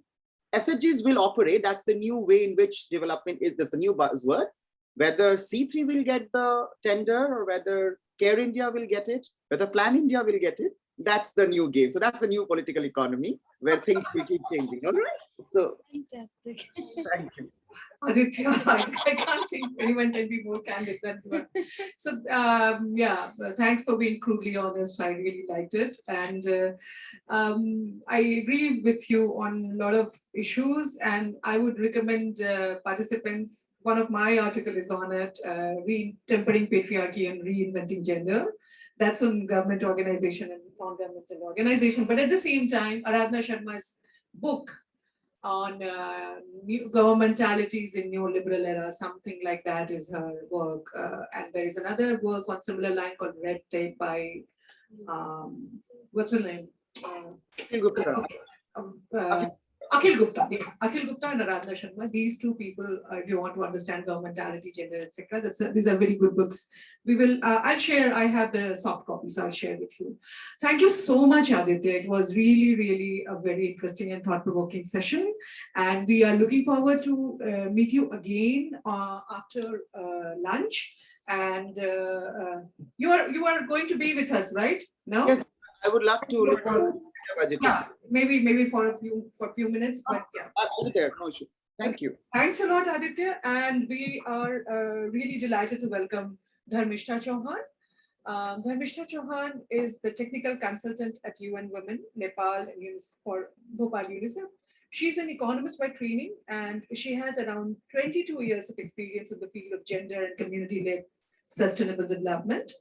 Speaker 2: operate. That's the new way in which development is. That's the new buzzword. Whether C3 will get the tender or whether Care India will get it, whether Plan India will get it, that's the new game. So that's the new political economy where things will keep changing. All right. So
Speaker 8: Fantastic.
Speaker 2: thank you.
Speaker 1: Aditya, I can't think anyone can be more candid than you are. So, yeah, thanks for being crudely honest. I really liked it. And I agree with you on a lot of issues. And I would recommend participants, one of my article is on it, Tempering Patriarchy and Reinventing Gender. That's on government organization and non-governmental organization. But at the same time, Aradhana Sharma's book on new governmentalities in neoliberal era, something like that is her work. And there is another work on similar line called Red Tape by, what's her name?
Speaker 2: Gupta.
Speaker 1: Okay. Akhil Gupta, yeah. Akhil Gupta and Aradhana Sharma, these two people, if you want to understand governmentality, gender, etc., these are very good books. We will, I'll share, I have the soft copy, so I'll share with you. Thank you so much, Aditya. It was really, really a very interesting and thought-provoking session. And we are looking forward to meet you again after lunch. And you are going to be with us, right? No?
Speaker 2: Yes, I would love to listen to budgeting.
Speaker 1: Yeah, maybe for a few minutes, but yeah.
Speaker 2: I'll be there, no issue. Thank you.
Speaker 1: Thanks a lot, Aditya, and we are really delighted to welcome Dharmishta Chauhan. Dharmishta Chauhan is the technical consultant at UN Women, Nepal, for Bhopal UNICEF. She's an economist by training, and she has around 22 years of experience in the field of gender and community-led sustainable development.